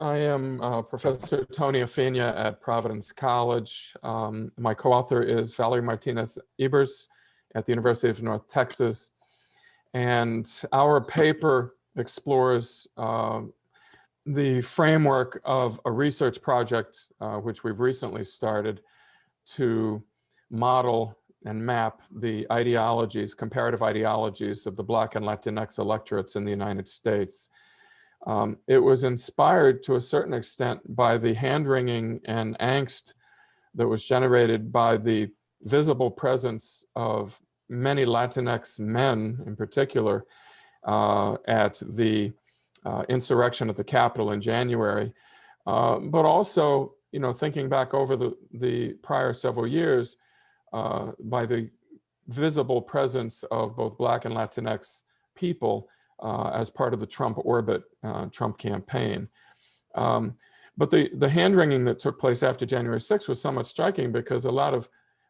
I am Professor Tony Affigne at Providence College. My co-author is Valerie Martinez-Ebers at the University of North Texas. And our paper explores the framework of a research project which we've recently started to model and map the ideologies, comparative ideologies of the Black and Latinx electorates in the United States. It was inspired to a certain extent by the hand-wringing and angst that was generated by the visible presence of many Latinx men in particular at the insurrection at the Capitol in January, but also, thinking back over the prior several years, by the visible presence of both Black and Latinx people as part of the Trump orbit, Trump campaign. But the hand-wringing that took place after January 6th was somewhat striking because a lot of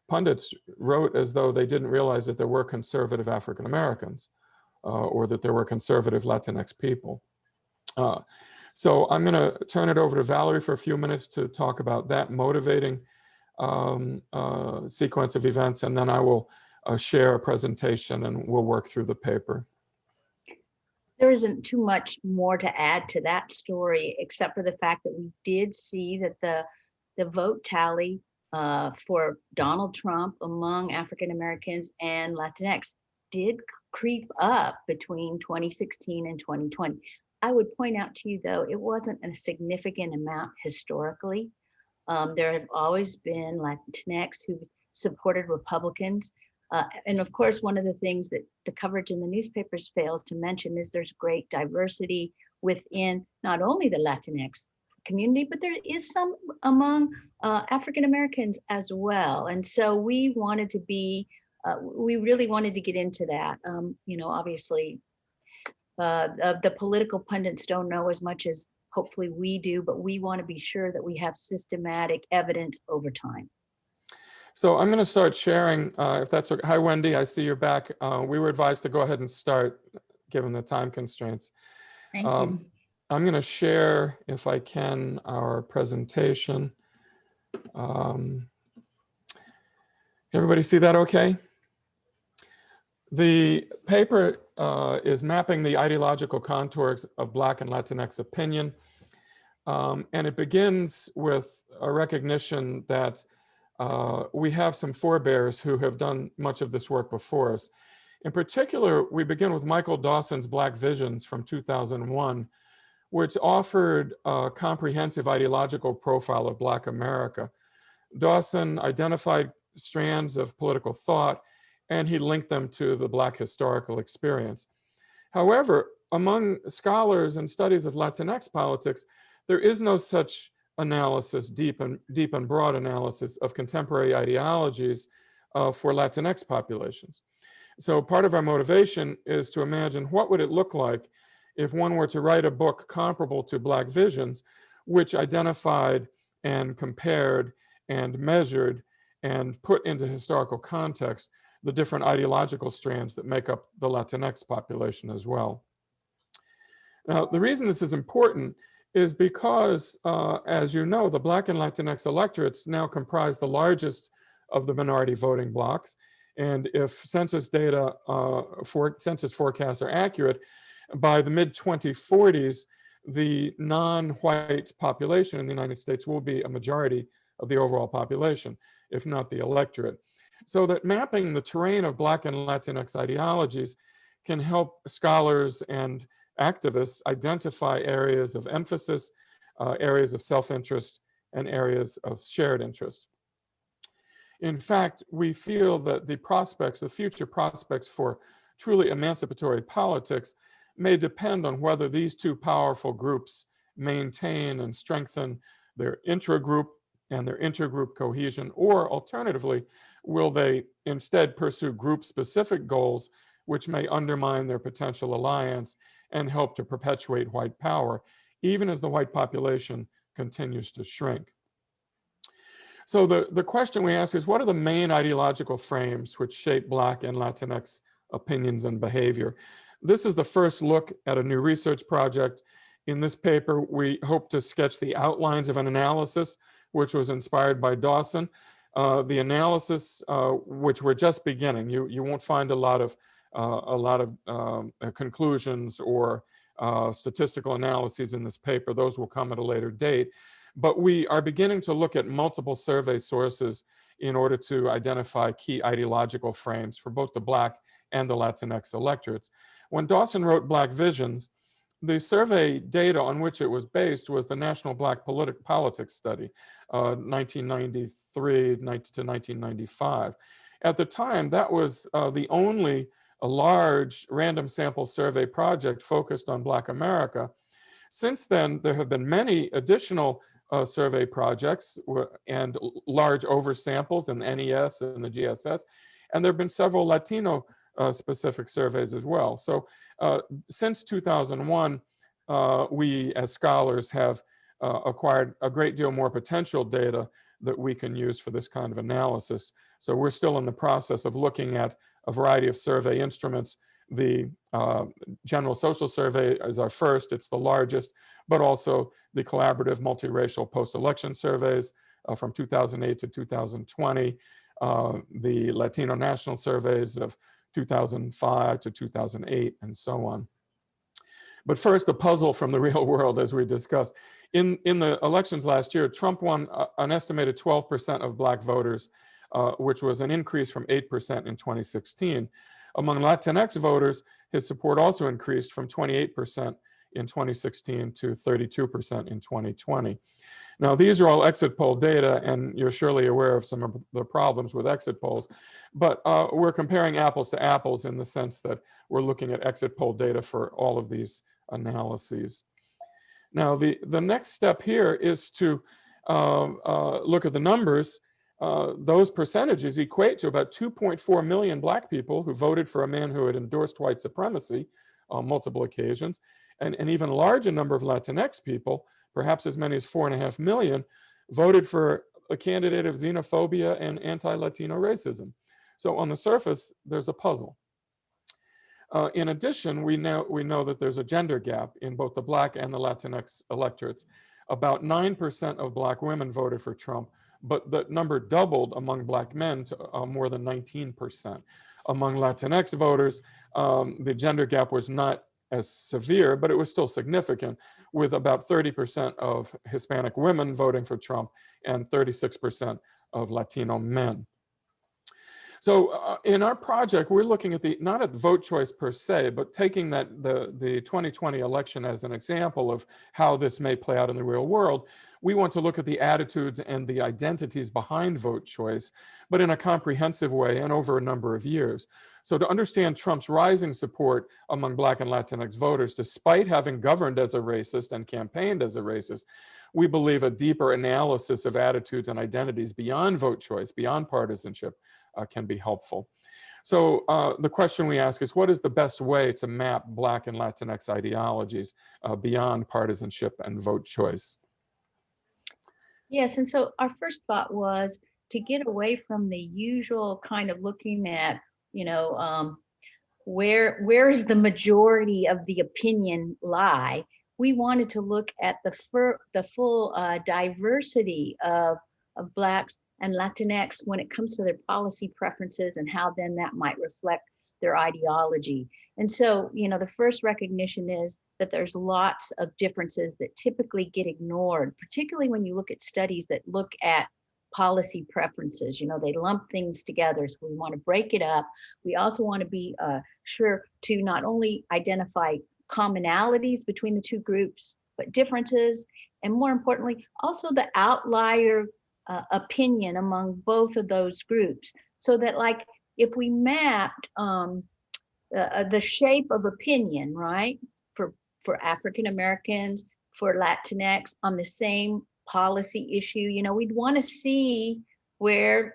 pundits wrote as though they didn't realize that there were conservative African Americans or that there were conservative Latinx people. So I'm going to turn it over to Valerie for a few minutes to talk about that motivating sequence of events, and then I will share a presentation and we'll work through the paper. There isn't too much more to add to that story, except for the fact that we did see that the vote tally for Donald Trump among African Americans and Latinx did creep up between 2016 and 2020. I would point out to you, though, it wasn't a significant amount historically. There have always been Latinx who supported Republicans. And of course, one of the things that the coverage in the newspapers fails to mention is there's great diversity within not only the Latinx community, but there is some among African Americans as well. And so we wanted to be, we really wanted to get into that. Obviously, the political pundits don't know as much as hopefully we do, but we want to be sure that we have systematic evidence over time. So I'm going to start sharing, if that's okay. Hi, Wendy, I see you're back. We were advised to go ahead and start, given the time constraints. Thank you. I'm going to share, if I can, our presentation. Everybody see that okay? The paper is mapping the ideological contours of Black and Latinx opinion. And it begins with a recognition that we have some forebears who have done much of this work before us. In particular, we begin with Michael Dawson's Black Visions from 2001, which offered a comprehensive ideological profile of Black America. Dawson identified strands of political thought, and he linked them to the Black historical experience. However, among scholars and studies of Latinx politics, there is no such analysis, deep and broad analysis of contemporary ideologies for Latinx populations. So part of our motivation is to imagine what would it look like if one were to write a book comparable to Black Visions, which identified and compared and measured and put into historical context the different ideological strands that make up the Latinx population as well. Now, the reason this is important is because, as you know, the Black and Latinx electorates now comprise the largest of the minority voting blocs. And if census data for census forecasts are accurate, by the mid-2040s, the non-white population in the United States will be a majority of the overall population, if not the electorate. So that mapping the terrain of Black and Latinx ideologies can help scholars and activists identify areas of emphasis, areas of self-interest, and areas of shared interest. In fact, we feel that the prospects, the future prospects for truly emancipatory politics may depend on whether these two powerful groups maintain and strengthen their intra-group and their intergroup cohesion, or alternatively, will they instead pursue group-specific goals which may undermine their potential alliance and help to perpetuate white power, even as the white population continues to shrink. So the question we ask is, what are the main ideological frames which shape Black and Latinx opinions and behavior? This is the first look at a new research project, In this paper, we hope to sketch the outlines of an analysis which was inspired by Dawson. The analysis, which we're just beginning, you won't find a lot of conclusions or statistical analyses in this paper. Those will come at a later date. But we are beginning to look at multiple survey sources in order to identify key ideological frames for both the Black and the Latinx electorates. When Dawson wrote Black Visions, the survey data on which it was based was the National Black Politics Study, 1993 to 1995. At the time, that was the only large random sample survey project focused on Black America. Since then, there have been many additional survey projects and large oversamples in the NES and the GSS, and there have been several Latino specific surveys as well. So since 2001, we as scholars have acquired a great deal more potential data that we can use for this kind of analysis. So we're still in the process of looking at a variety of survey instruments. The General Social Survey is our first, it's the largest, but also the collaborative multiracial post-election surveys from 2008 to 2020, the Latino National Surveys of 2005 to 2008, and so on. But first, a puzzle from the real world, as we discussed. In the elections last year, Trump won an estimated 12% of Black voters, which was an increase from 8% in 2016. Among Latinx voters, his support also increased from 28% in 2016 to 32% in 2020. Now, these are all exit poll data, and you're surely aware of some of the problems with exit polls, but we're comparing apples to apples in the sense that we're looking at exit poll data for all of these analyses. Now, the next step here is to look at the numbers. Those percentages equate to about 2.4 million Black people who voted for a man who had endorsed white supremacy on multiple occasions, and an even larger number of Latinx people, perhaps as many as 4.5 million, voted for a candidate of xenophobia and anti-Latino racism. So on the surface, there's a puzzle. In addition, we know that there's a gender gap in both the Black and the Latinx electorates. About 9% of Black women voted for Trump, but the number doubled among Black men to more than 19%. Among Latinx voters, the gender gap was not as severe, but it was still significant, with about 30% of Hispanic women voting for Trump and 36% of Latino men. So in our project, we're looking at not at the vote choice per se, but taking the 2020 election as an example of how this may play out in the real world. We want to look at the attitudes and the identities behind vote choice, but in a comprehensive way and over a number of years. So to understand Trump's rising support among Black and Latinx voters, despite having governed as a racist and campaigned as a racist, we believe a deeper analysis of attitudes and identities beyond vote choice, beyond partisanship, can be helpful. So the question we ask is, what is the best way to map Black and Latinx ideologies beyond partisanship and vote choice? Yes, and so our first thought was to get away from the usual kind of looking at, where is the majority of the opinion lie. We wanted to look at the full diversity of Blacks and Latinx when it comes to their policy preferences and how then that might reflect their ideology. And so, the first recognition is that there's lots of differences that typically get ignored, particularly when you look at studies that look at policy preferences. They lump things together. So we want to break it up. We also want to be sure to not only identify commonalities between the two groups, but differences. And more importantly, also the outlier opinion among both of those groups. So that, like, if we mapped the shape of opinion, right, for African Americans, for Latinx on the same policy issue, we'd want to see where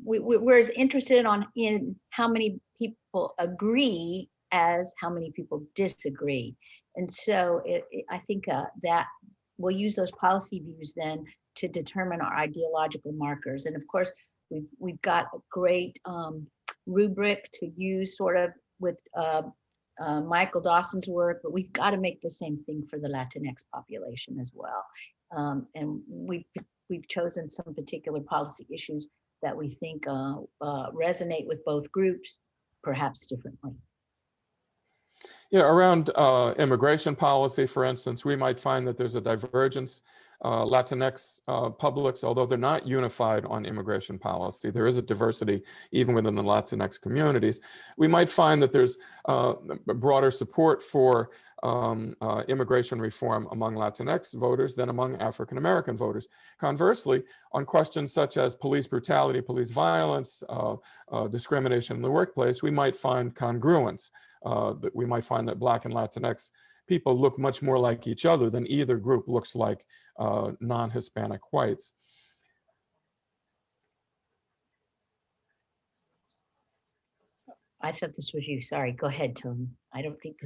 we're as interested in how many people agree as how many people disagree. And so I think that we'll use those policy views then to determine our ideological markers. And of course, we've got a great rubric to use sort of with Michael Dawson's work, but we've got to make the same thing for the Latinx population as well. And we've chosen some particular policy issues that we think resonate with both groups, perhaps differently. Yeah, around immigration policy, for instance, we might find that there's a divergence. Latinx publics, although they're not unified on immigration policy, there is a diversity even within the Latinx communities. We might find that there's broader support for immigration reform among Latinx voters than among African American voters. Conversely, on questions such as police brutality, police violence, discrimination in the workplace, we might find congruence. That we might find that Black and Latinx people look much more like each other than either group looks like non-Hispanic whites. I thought this was you. Sorry, go ahead, Tony. I don't think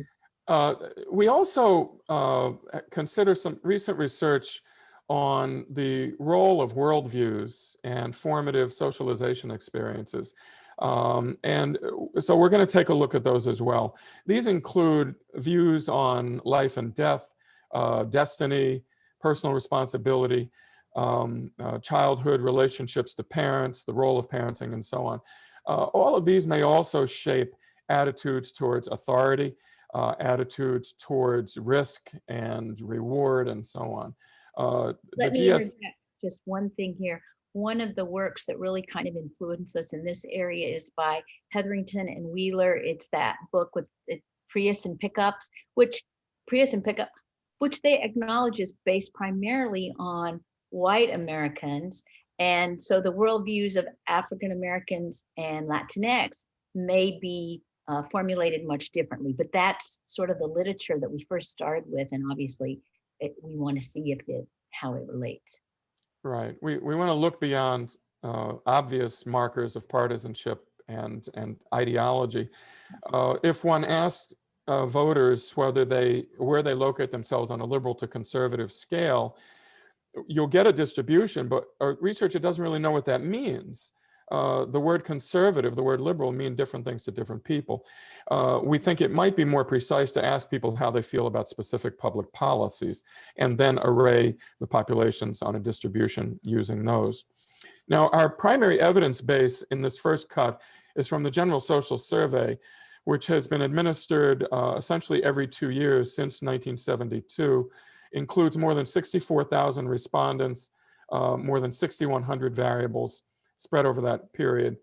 that. We also consider some recent research on the role of worldviews and formative socialization experiences. And so we're going to take a look at those as well. These include views on life and death, destiny, personal responsibility, childhood relationships to parents, the role of parenting, and so on. All of these may also shape attitudes towards authority, attitudes towards risk and reward, and so on. Let me interject just one thing here. One of the works that really kind of influenced us in this area is by Hetherington and Wheeler. It's that book with Prius and Pickups, which they acknowledge is based primarily on white Americans. And so the worldviews of African Americans and Latinx may be formulated much differently, but that's sort of the literature that we first started with. And obviously we want to see how it relates. Right. We want to look beyond obvious markers of partisanship and ideology. If one asks voters where they locate themselves on a liberal to conservative scale, you'll get a distribution, but our researcher doesn't really know what that means. The word conservative, the word liberal mean different things to different people. We think it might be more precise to ask people how they feel about specific public policies and then array the populations on a distribution using those. Now, our primary evidence base in this first cut is from the General Social Survey, which has been administered essentially every 2 years since 1972, includes more than 64,000 respondents, more than 6,100 variables, spread over that period.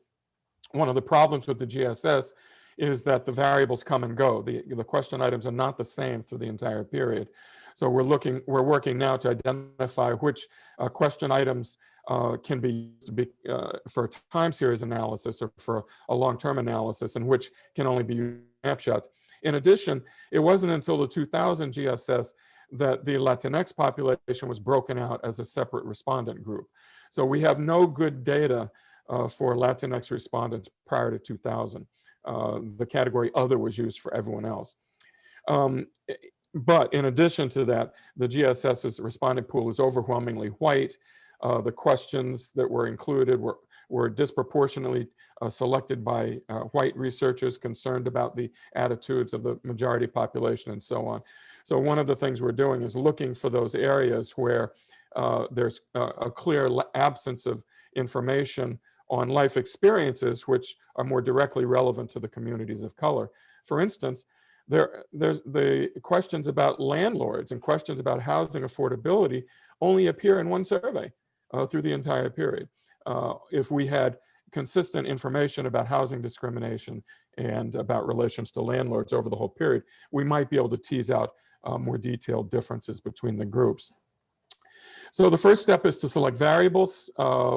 One of the problems with the GSS is that the variables come and go. The question items are not the same through the entire period. So we're working now to identify which question items can be used for a time series analysis or for a long-term analysis, and which can only be snapshots. In addition, it wasn't until the 2000 GSS that the Latinx population was broken out as a separate respondent group. So we have no good data for Latinx respondents prior to 2000. The category other was used for everyone else. But in addition to that, the GSS's respondent pool is overwhelmingly white. The questions that were included were disproportionately selected by white researchers concerned about the attitudes of the majority population and so on. So one of the things we're doing is looking for those areas where there's a clear absence of information on life experiences which are more directly relevant to the communities of color. For instance, there's the questions about landlords and questions about housing affordability only appear in one survey through the entire period. If we had consistent information about housing discrimination and about relations to landlords over the whole period, we might be able to tease out more detailed differences between the groups. So the first step is to select variables.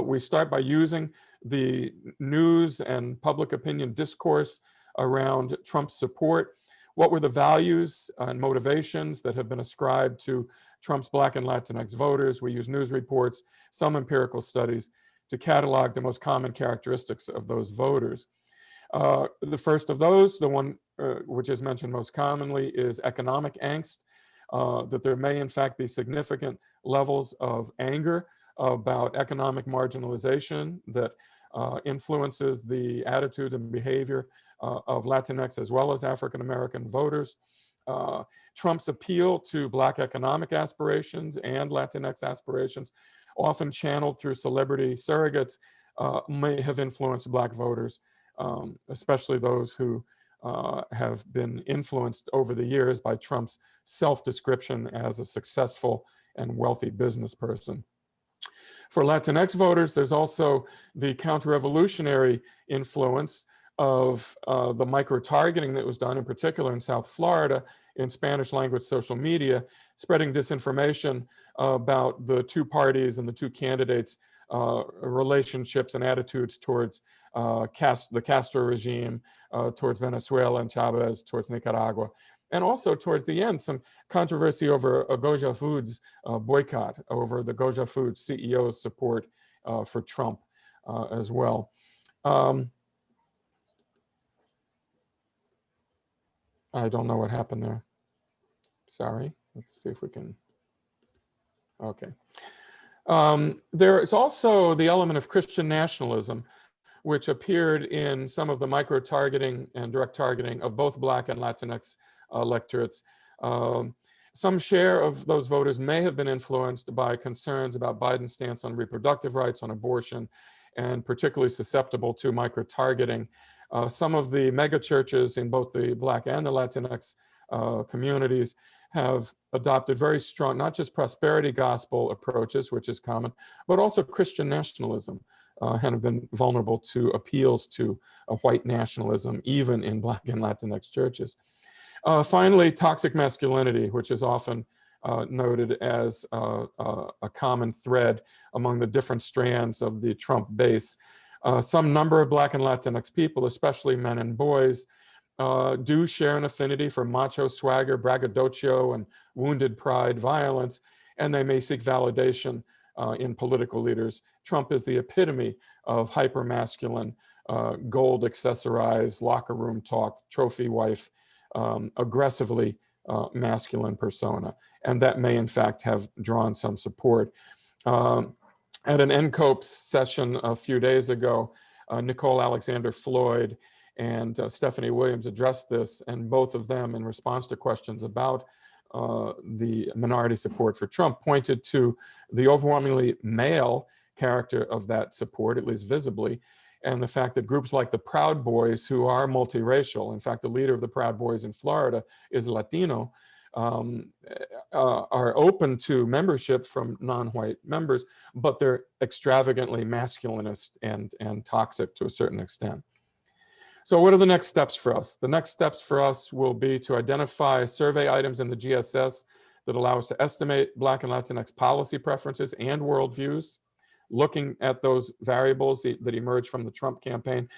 We start by using the news and public opinion discourse around Trump's support. What were the values and motivations that have been ascribed to Trump's Black and Latinx voters? We use news reports, some empirical studies to catalog the most common characteristics of those voters. The first of those, the one which is mentioned most commonly, is economic angst, that there may in fact be significant levels of anger about economic marginalization that influences the attitudes and behavior of Latinx as well as African American voters. Trump's appeal to Black economic aspirations and Latinx aspirations, often channeled through celebrity surrogates, may have influenced Black voters, especially those who have been influenced over the years by Trump's self-description as a successful and wealthy business person. For Latinx voters, there's also the counter-revolutionary influence of the micro-targeting that was done, in particular in South Florida, in Spanish language social media, spreading disinformation about the two parties and the two candidates' relationships and attitudes towards the Castro regime, towards Venezuela and Chavez, towards Nicaragua, and also towards the end, some controversy over a Goja Foods boycott, over the Goja Foods CEO's support for Trump as well. I don't know what happened there. Sorry, let's see if we can, okay. There is also the element of Christian nationalism, which appeared in some of the micro-targeting and direct targeting of both Black and Latinx electorates. Some share of those voters may have been influenced by concerns about Biden's stance on reproductive rights, on abortion, and particularly susceptible to micro-targeting. Some of the mega churches in both the Black and the Latinx communities have adopted very strong, not just prosperity gospel approaches, which is common, but also Christian nationalism, and have been vulnerable to appeals to a white nationalism, even in Black and Latinx churches. Finally, toxic masculinity, which is often noted as a common thread among the different strands of the Trump base. Some number of Black and Latinx people, especially men and boys, do share an affinity for macho swagger, braggadocio, and wounded pride violence, and they may seek validation in political leaders. Trump is the epitome of hyper-masculine, gold accessorized, locker room talk, trophy wife, aggressively masculine persona. And that may in fact have drawn some support. At an NCOPE session a few days ago, Nicole Alexander Floyd and Stephanie Williams addressed this, and both of them, in response to questions about the minority support for Trump, pointed to the overwhelmingly male character of that support, at least visibly, and the fact that groups like the Proud Boys, who are multiracial, in fact, the leader of the Proud Boys in Florida is Latino, are open to membership from non-white members, but they're extravagantly masculinist and toxic to a certain extent. So what are the next steps for us? The next steps for us will be to identify survey items in the GSS that allow us to estimate Black and Latinx policy preferences and worldviews, looking at those variables that emerge from the Trump campaign,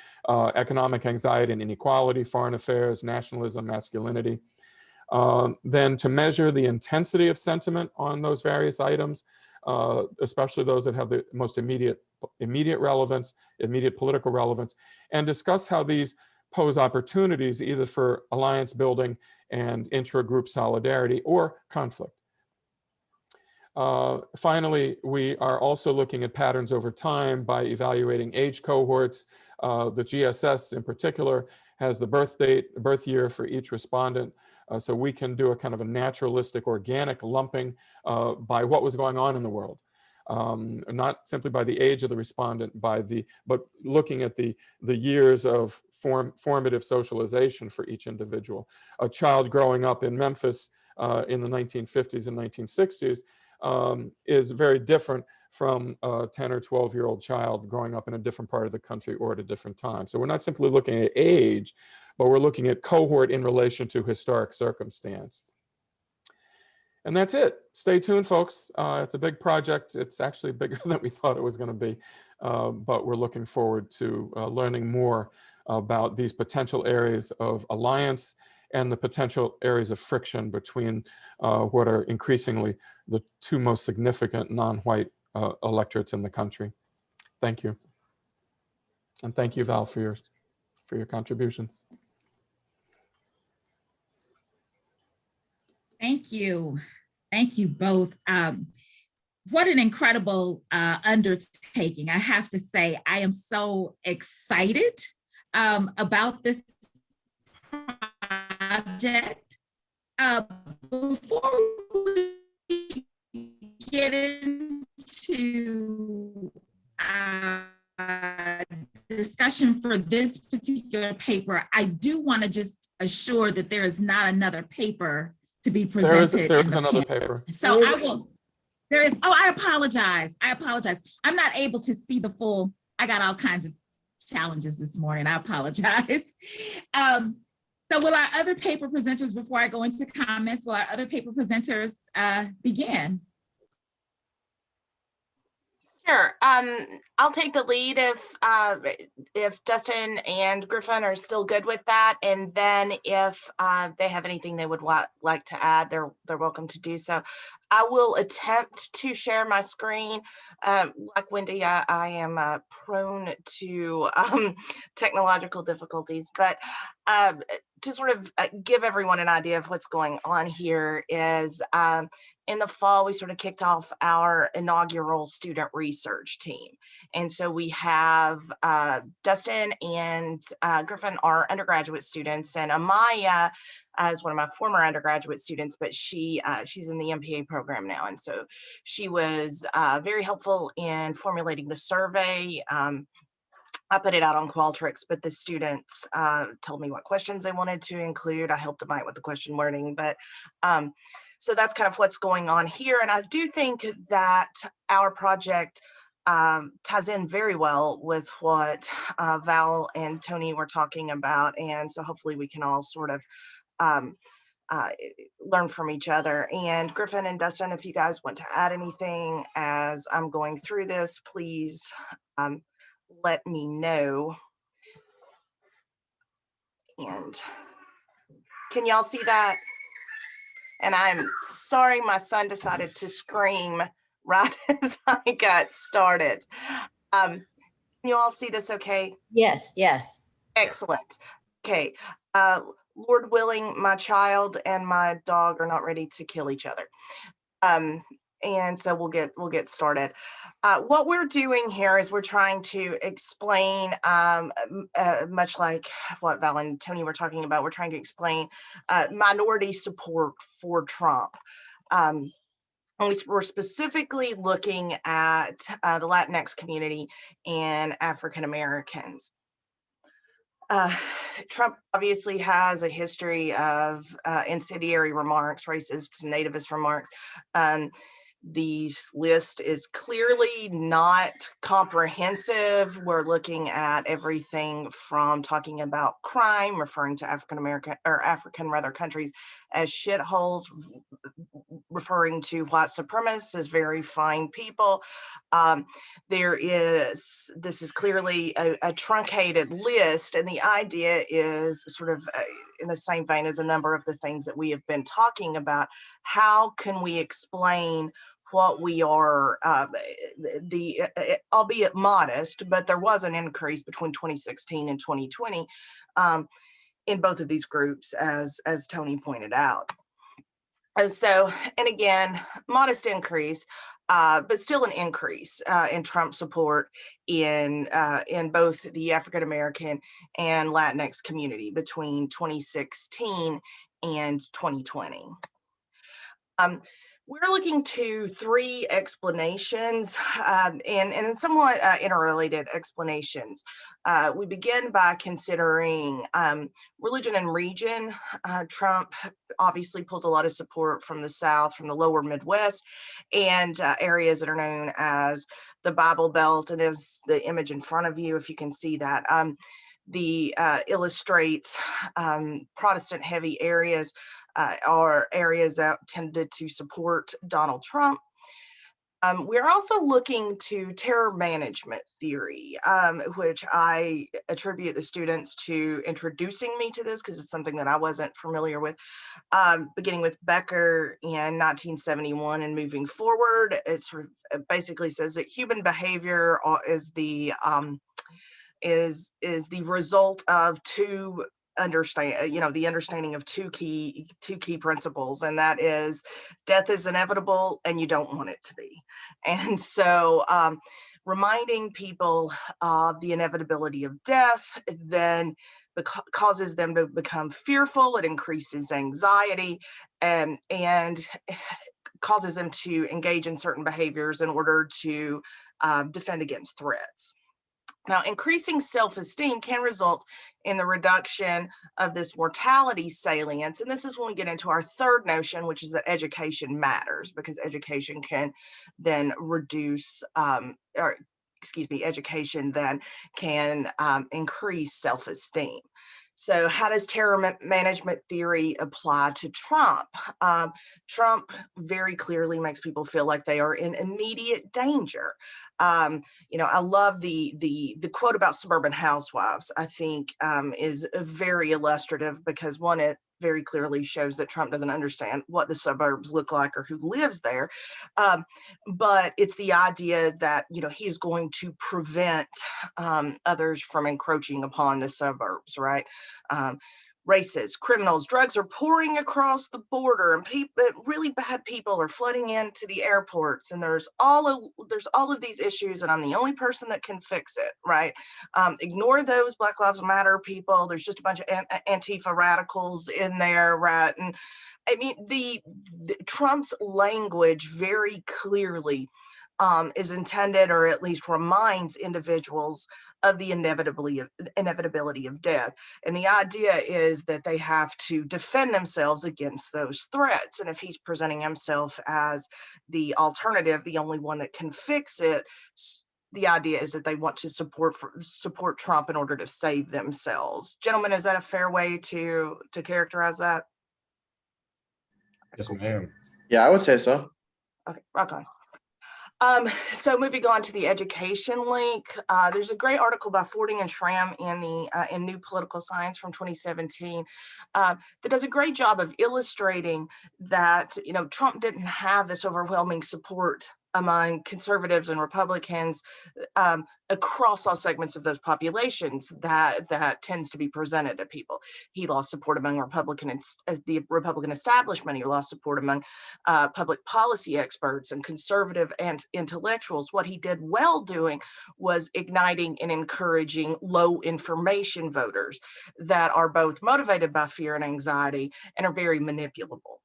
economic anxiety and inequality, foreign affairs, nationalism, masculinity. Then to measure the intensity of sentiment on those various items, especially those that have the most immediate relevance, immediate political relevance, and discuss how these pose opportunities either for alliance building and intra-group solidarity or conflict. Finally, we are also looking at patterns over time by evaluating age cohorts. The GSS in particular has the birth year for each respondent. So we can do a kind of a naturalistic, organic lumping by what was going on in the world. Not simply by the age of the respondent, but looking at the years of formative socialization for each individual. A child growing up in Memphis in the 1950s and 1960s is very different from a 10 or 12-year-old child growing up in a different part of the country or at a different time. So we're not simply looking at age, but we're looking at cohort in relation to historic circumstance. And that's it. Stay tuned, folks. It's a big project. It's actually bigger than we thought it was going to be, but we're looking forward to learning more about these potential areas of alliance and the potential areas of friction between what are increasingly the two most significant non-white electorates in the country. Thank you. And thank you, Val, for your contributions. Thank you. Thank you both. What an incredible undertaking. I have to say, I am so excited about this project. Before we get into discussion for this particular paper, I do want to just assure that there is not another paper to be presented. There is another paper. So I will, there is, oh, I apologize. I'm not able to see the full, I got all kinds of challenges this morning. I apologize. So will our other paper presenters, before I go into comments, will our other paper presenters begin? Sure. I'll take the lead if Dustin and Griffin are still good with that, and then if they have anything they would like to add, they're welcome to do so. I will attempt to share my screen. Like Wendy, I am prone to technological difficulties, but to sort of give everyone an idea of what's going on here is in the fall, we sort of kicked off our inaugural student research team. And so we have Dustin and Griffin are undergraduate students, and Amaya is one of my former undergraduate students, but she's in the MPA program now. And so she was very helpful in formulating the survey. I put it out on Qualtrics, but the students told me what questions they wanted to include. I helped them out with the question wording, but so that's kind of what's going on here. And I do think that our project ties in very well with what Val and Tony were talking about. And so hopefully we can all sort of learn from each other. And Griffin and Dustin, if you guys want to add anything as I'm going through this, please let me know. And can y'all see that? And I'm sorry, my son decided to scream right as I got started. Can you all see this okay? Yes, yes. Excellent. Okay. Lord willing, my child and my dog are not ready to kill each other. And so we'll get started. What we're doing here is we're trying to explain, much like what Val and Tony were talking about, we're trying to explain minority support for Trump. And we're specifically looking at the Latinx community and African Americans. Trump obviously has a history of incendiary remarks, racist, nativist remarks. The list is clearly not comprehensive. We're looking at everything from talking about crime, referring to African countries as shitholes, referring to white supremacists as very fine people. This is clearly a truncated list, and the idea is sort of in the same vein as a number of the things that we have been talking about. How can we explain what we are, albeit modest, but there was an increase between 2016 and 2020 in both of these groups, as Tony pointed out. And again, modest increase, but still an increase in Trump support in both the African American and Latinx community between 2016 and 2020. We're looking to three explanations and somewhat interrelated explanations. We begin by considering religion and region. Trump obviously pulls a lot of support from the South, from the lower Midwest, and areas that are known as the Bible Belt. And as the image in front of you, if you can see that, illustrates Protestant heavy areas are areas that tended to support Donald Trump. We're also looking to terror management theory, which I attribute the students to introducing me to this because it's something that I wasn't familiar with. Beginning with Becker in 1971 and moving forward, it sort of basically says that human behavior is the result of the understanding of two key principles, and that is death is inevitable and you don't want it to be. And so reminding people of the inevitability of death then causes them to become fearful. It increases anxiety and causes them to engage in certain behaviors in order to defend against threats. Now, increasing self-esteem can result in the reduction of this mortality salience. And this is when we get into our third notion, which is that education matters, because education can then reduce, education then can increase self-esteem. So how does terror management theory apply to Trump? Trump very clearly makes people feel like they are in immediate danger. I love the quote about suburban housewives. I think is very illustrative, because one, it very clearly shows that Trump doesn't understand what the suburbs look like or who lives there. But it's the idea that, he is going to prevent others from encroaching upon the suburbs, right? Racists, criminals, drugs are pouring across the border, and really bad people are flooding into the airports, and there's all of these issues, and I'm the only person that can fix it, right? Ignore those Black Lives Matter people. There's just a bunch of Antifa radicals in there, right? And I mean, the Trump's language very clearly is intended, or at least reminds individuals of the inevitability of death. And the idea is that they have to defend themselves against those threats. And if he's presenting himself as the alternative, the only one that can fix it, the idea is that they want to support Trump in order to save themselves. Gentlemen, is that a fair way to characterize that? Yes, ma'am. Yeah, I would say so. Okay, rock on. So moving on to the education link, there's a great article by Fording and Schramm in New Political Science from 2017 that does a great job of illustrating that Trump didn't have this overwhelming support among conservatives and Republicans across all segments of those populations that tends to be presented to people. He lost support among the Republican establishment. He lost support among public policy experts and conservative and intellectuals. What he did well doing was igniting and encouraging low information voters that are both motivated by fear and anxiety and are very manipulable.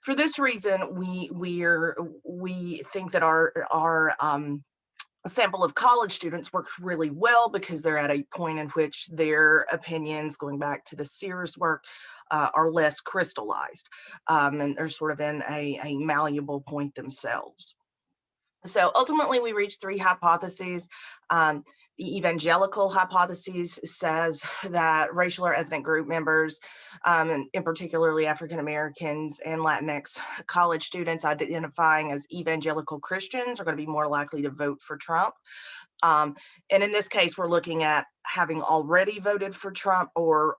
For this reason, we think that our sample of college students works really well, because they're at a point in which their opinions, going back to the Sears work, are less crystallized, and they're sort of in a malleable point themselves. So ultimately, we reach three hypotheses. The Evangelical Hypotheses says that racial or ethnic group members, and in particularly African Americans and Latinx college students identifying as evangelical Christians, are going to be more likely to vote for Trump. And in this case, we're looking at having already voted for Trump or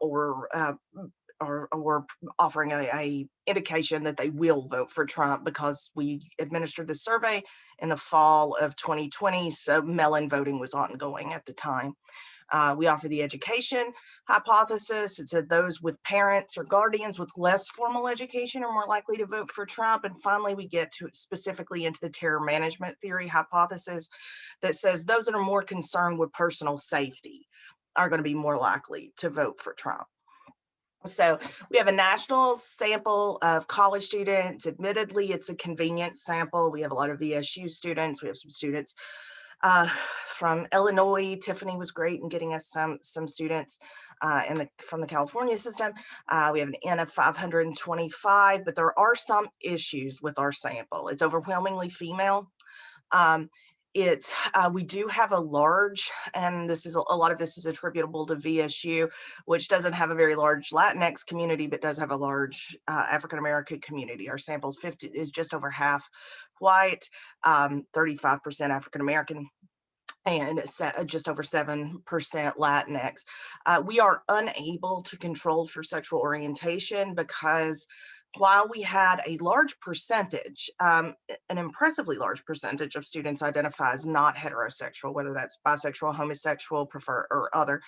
offering a indication that they will vote for Trump, because we administered the survey in the fall of 2020, so mail-in voting was ongoing at the time. We offer the education hypothesis. It said those with parents or guardians with less formal education are more likely to vote for Trump. And finally, we get to specifically into the terror management theory hypothesis that says those that are more concerned with personal safety are going to be more likely to vote for Trump. So we have a national sample of college students. Admittedly, it's a convenient sample. We have a lot of VSU students. We have some students from Illinois. Tiffany was great in getting us some students from the California system. We have an N of 525, but there are some issues with our sample. It's overwhelmingly female. We do have a large, and a lot of this is attributable to VSU, which doesn't have a very large Latinx community, but does have a large African-American community. Our sample is just over half white, 35% African-American, and just over 7% Latinx. We are unable to control for sexual orientation, because while we had a large percentage, an impressively large percentage of students identify as not heterosexual, whether that's bisexual, homosexual, prefer, or other,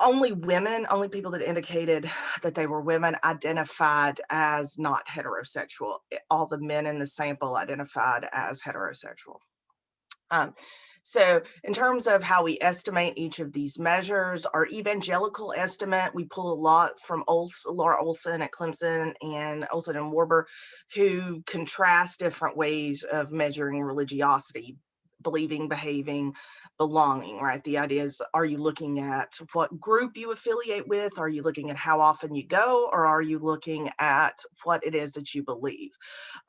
only people that indicated that they were women identified as not heterosexual. All the men in the sample identified as heterosexual. So in terms of how we estimate each of these measures, our evangelical estimate, we pull a lot from Laura Olson at Clemson and Olson and Warber, who contrast different ways of measuring religiosity, believing, behaving, belonging, right? The idea is, are you looking at what group you affiliate with? Are you looking at how often you go? Or are you looking at what it is that you believe?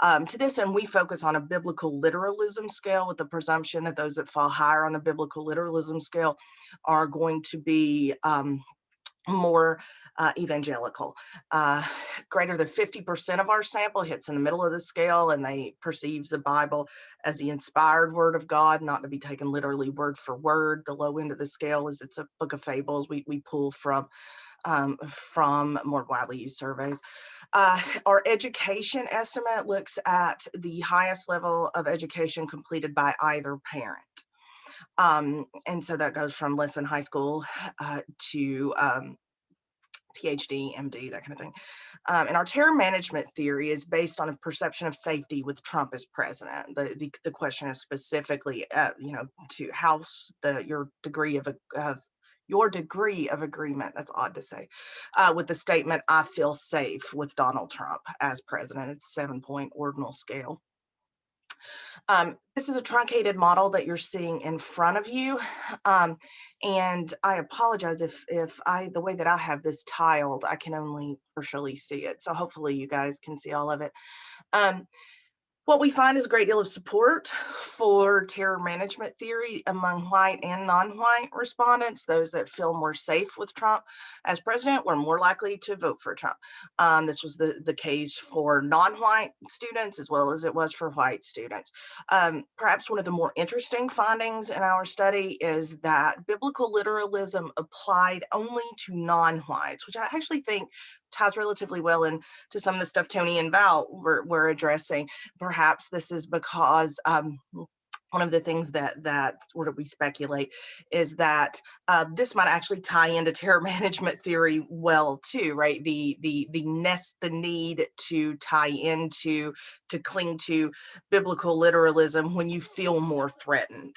To this end, we focus on a biblical literalism scale with the presumption that those that fall higher on the biblical literalism scale are going to be more evangelical. Greater than 50% of our sample hits in the middle of the scale, and they perceives the Bible as the inspired word of God, not to be taken literally word for word. The low end of the scale is it's a book of fables we pull from more widely used surveys. Our education estimate looks at the highest level of education completed by either parent. And so that goes from less than high school to PhD, MD, that kind of thing. And our terror management theory is based on a perception of safety with Trump as president. The question is specifically, to house your degree of agreement, that's odd to say, with the statement, I feel safe with Donald Trump as president. It's a 7-point ordinal scale. This is a truncated model that you're seeing in front of you. And I apologize if the way that I have this tiled, I can only partially see it. So hopefully you guys can see all of it. What we find is a great deal of support for terror management theory among white and non-white respondents. Those that feel more safe with Trump as president were more likely to vote for Trump. This was the case for non-white students as well as it was for white students. Perhaps one of the more interesting findings in our study is that biblical literalism applied only to non-whites, which I actually think ties relatively well into some of the stuff Tony and Val were addressing. Perhaps this is because one of the things that we speculate is that this might actually tie into terror management theory well too, right? The need to tie into, to cling to biblical literalism when you feel more threatened,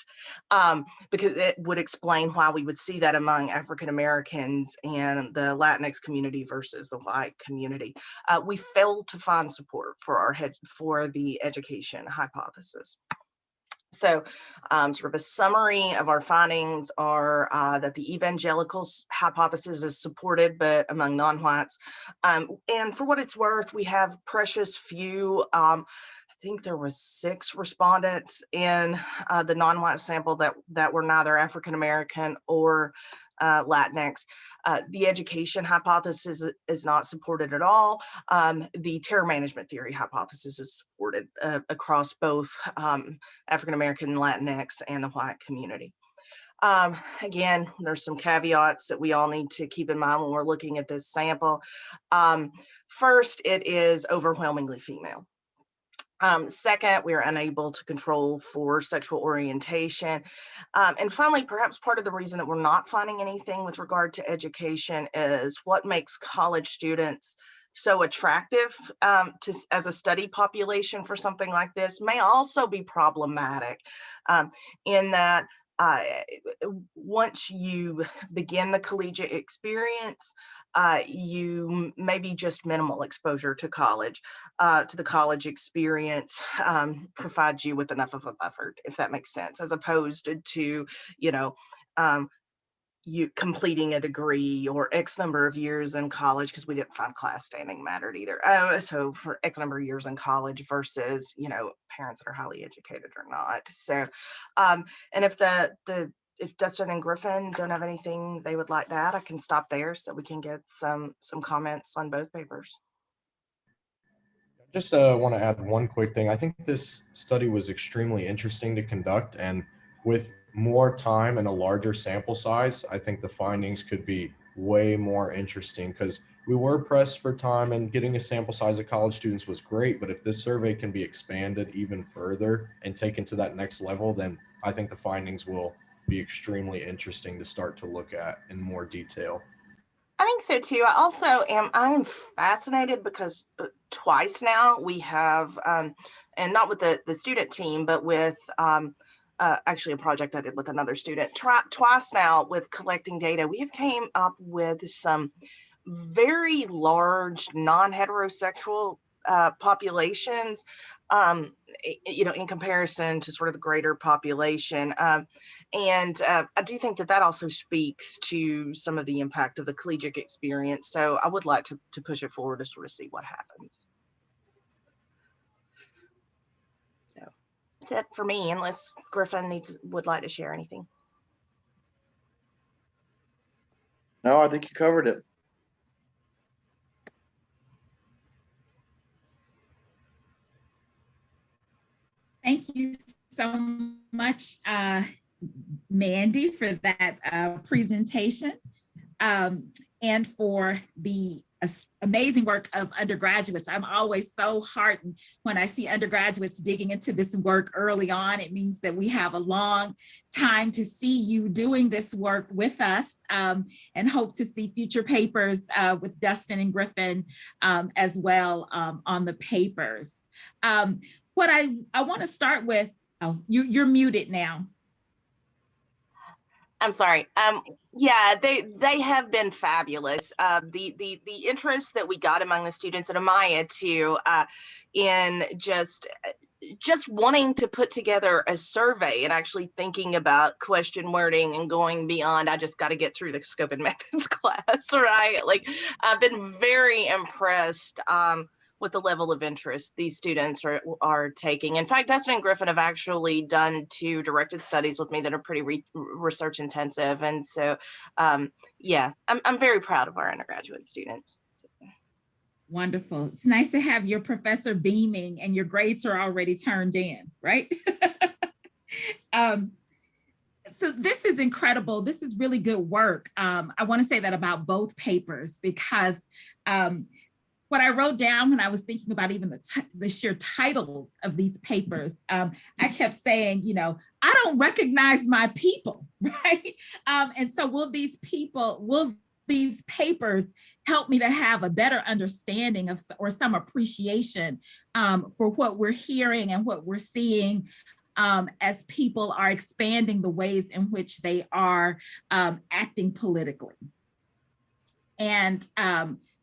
because it would explain why we would see that among African Americans and the Latinx community versus the white community. We failed to find support for the education hypothesis. So sort of a summary of our findings are that the evangelical hypothesis is supported, but among non-whites. And for what it's worth, we have precious few, I think there was 6 respondents in the non-white sample that were neither African-American or Latinx. The education hypothesis is not supported at all. The terror management theory hypothesis is supported across both African-American, Latinx, and the white community. Again, there's some caveats that we all need to keep in mind when we're looking at this sample. First, it is overwhelmingly female. Second, we are unable to control for sexual orientation. And finally, perhaps part of the reason that we're not finding anything with regard to education is what makes college students so attractive as a study population for something like this may also be problematic in that once you begin the collegiate experience, you maybe just minimal exposure to college, to the college experience provides you with enough of a buffer, if that makes sense, as opposed to, you completing a degree or X number of years in college, because we didn't find class standing mattered either. So for X number of years in college versus, parents that are highly educated or not. So, and if if Dustin and Griffin don't have anything they would like to add, I can stop there so we can get some comments on both papers. Just want to add one quick thing. I think this study was extremely interesting to conduct, and with more time and a larger sample size, I think the findings could be way more interesting, because we were pressed for time and getting a sample size of college students was great. But if this survey can be expanded even further and taken to that next level, then I think the findings will be extremely interesting to start to look at in more detail. I think so too. I'm fascinated because twice now we have, and not with the student team, but with actually a project I did with another student. Twice now with collecting data, we have came up with some very large non-heterosexual populations, in comparison to sort of the greater population. And I do think that also speaks to some of the impact of the collegiate experience. So I would like to push it forward to sort of see what happens. So that's it for me, unless Griffin would like to share anything. No, I think you covered it. Thank you so much, Mandy, for that presentation, and for the amazing work of undergraduates. I'm always so heartened when I see undergraduates digging into this work early on. It means that we have a long time to see you doing this work with us, and hope to see future papers with Dustin and Griffin as well on the papers. What I want to start with, you're muted now. I'm sorry. Yeah, they have been fabulous. The interest that we got among the students at Amaya too, in just wanting to put together a survey and actually thinking about question wording and going beyond, I just got to get through the scope and methods class, right? Like, I've been very impressed with the level of interest these students are taking. In fact, Dustin and Griffin have actually done 2 directed studies with me that are pretty research intensive. And so, yeah, I'm very proud of our undergraduate students. So. Wonderful. It's nice to have your professor beaming and your grades are already turned in, right? So this is incredible. This is really good work. I want to say that about both papers, because what I wrote down when I was thinking about even the sheer titles of these papers, I kept saying, I don't recognize my people, right? And so will these papers help me to have a better understanding of, or some appreciation for what we're hearing and what we're seeing as people are expanding the ways in which they are acting politically. And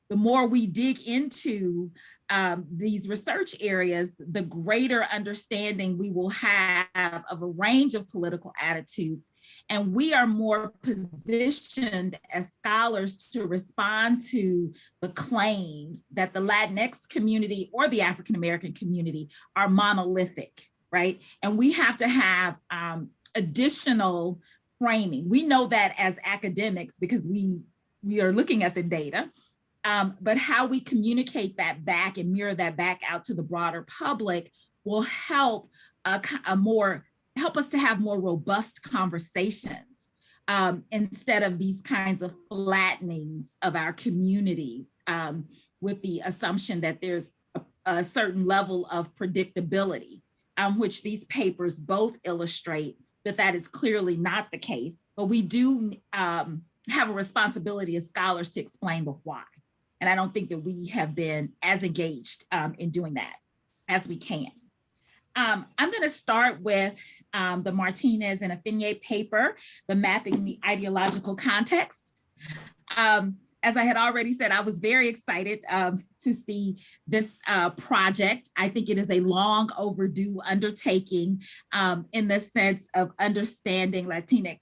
the more we dig into these research areas, the greater understanding we will have of a range of political attitudes. And we are more positioned as scholars to respond to the claims that the Latinx community or the African-American community are monolithic, right? And we have to have additional framing. We know that as academics because we are looking at the data. But how we communicate that back and mirror that back out to the broader public will help help us to have more robust conversations instead of these kinds of flattenings of our communities with the assumption that there's a certain level of predictability, which these papers both illustrate that is clearly not the case. But we do have a responsibility as scholars to explain the why. And I don't think that we have been as engaged in doing that as we can. I'm going to start with the Martinez and Affigne paper, the Mapping the Ideological Context. As I had already said, I was very excited to see this project. I think it is a long overdue undertaking in the sense of understanding Latinx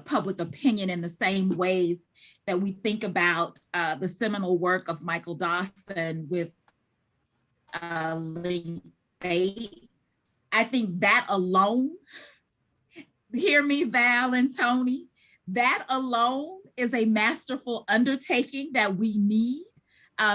public opinion in the same ways that we think about the seminal work of Michael Dawson with Link Fate. I think that alone, hear me, Val and Tony, that alone is a masterful undertaking that we need.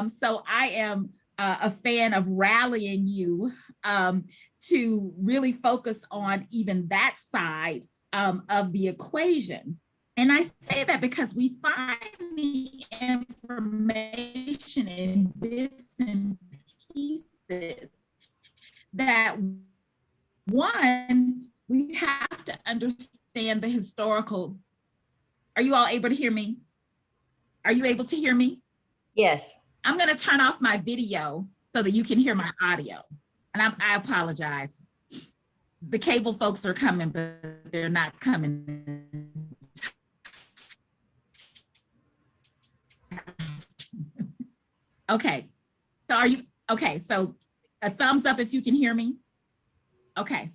So I am a fan of rallying you to really focus on even that side of the equation. And I say that because we find the information in bits and pieces that, one, we have to understand the historical. Are you all able to hear me? Are you able to hear me? Yes. I'm going to turn off my video so that you can hear my audio. And I apologize. the cable folks are coming, but they're not coming. Okay, so are you, okay, so a thumbs up if you can hear me? Okay.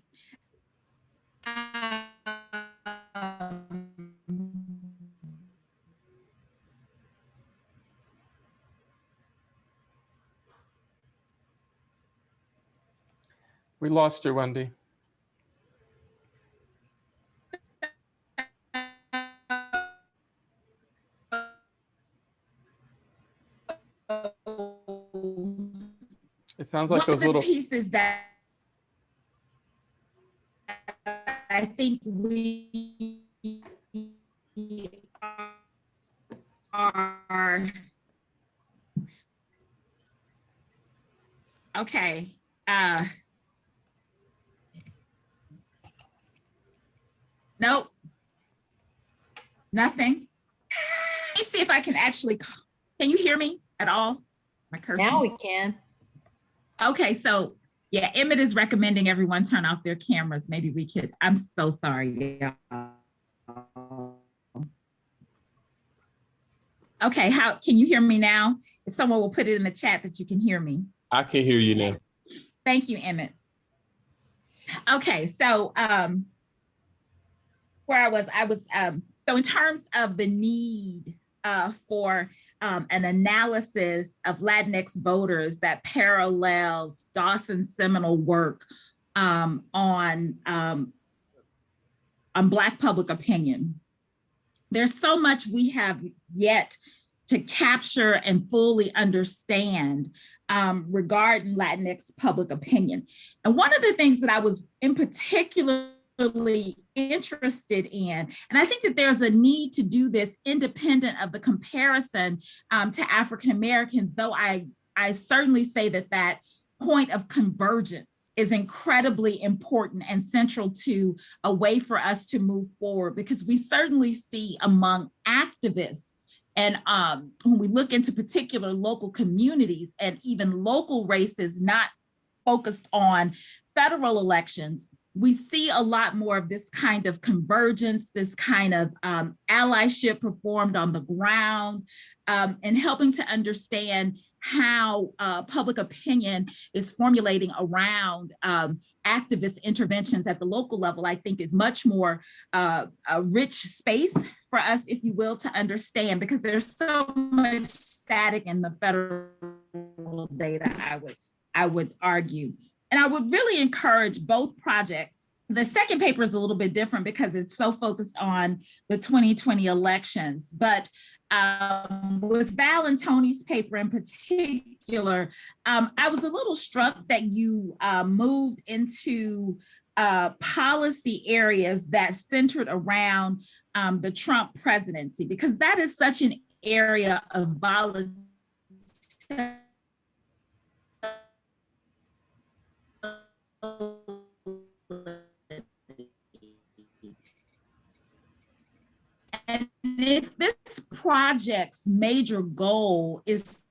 We lost you, Wendy. It sounds like One of those the little, pieces that I think we are, okay. Nope. Nothing. Let me see if I can actually, can you hear me at all? My cursor. Now we can. Okay, so yeah, Emmett is recommending everyone turn off their cameras. Maybe we could, I'm so sorry. Okay, how can you hear me now? If someone will put it in the chat that you can hear me. I can hear you now. Thank you, Emmett. Okay, so where I was, so in terms of the need for an analysis of Latinx voters that parallels Dawson's seminal work on Black public opinion. There's so much we have yet to capture and fully understand regarding Latinx public opinion. And one of the things that I was in particularly interested in, and I think that there's a need to do this independent of the comparison to African Americans, though I certainly say that point of convergence is incredibly important and central to a way for us to move forward, because we certainly see among activists, and when we look into particular local communities and even local races not focused on federal elections, we see a lot more of this kind of convergence, this kind of allyship performed on the ground, and helping to understand how public opinion is formulating around activist interventions at the local level, I think is much more a rich space for us, if you will, to understand, because there's so much static in the federal data, I would argue. And I would really encourage both projects. The second paper is a little bit different because it's so focused on the 2020 elections, but with Val and Tony's paper in particular, I was a little struck that you moved into policy areas that centered around the Trump presidency, because that is such an area of volatility. And if this project's major goal is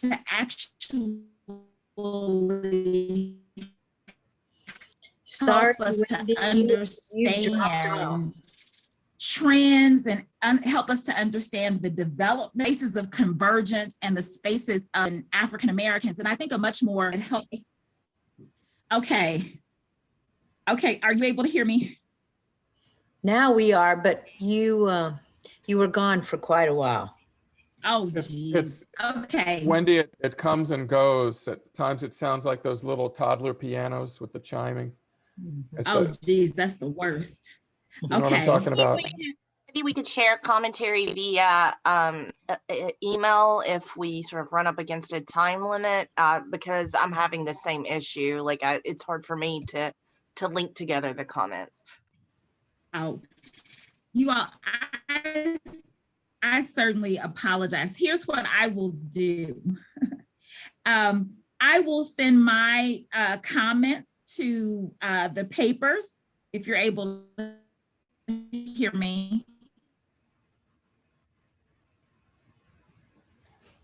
to actually help us to understand trends and help us to understand the development spaces of convergence and the spaces of African Americans, and I think a much more help us. Okay, are you able to hear me? Now we are, but you were gone for quite a while. Oh, geez. Okay. Wendy, it comes and goes. At times it sounds like those little toddler pianos with the chiming. Oh, geez, that's the worst. You know what I'm talking about? Maybe we could share commentary via email if we sort of run up against a time limit, because I'm having the same issue. Like it's hard for me to link together the comments. Oh, you all, I certainly apologize. Here's what I will do. I will send my comments to the papers, if you're able to hear me.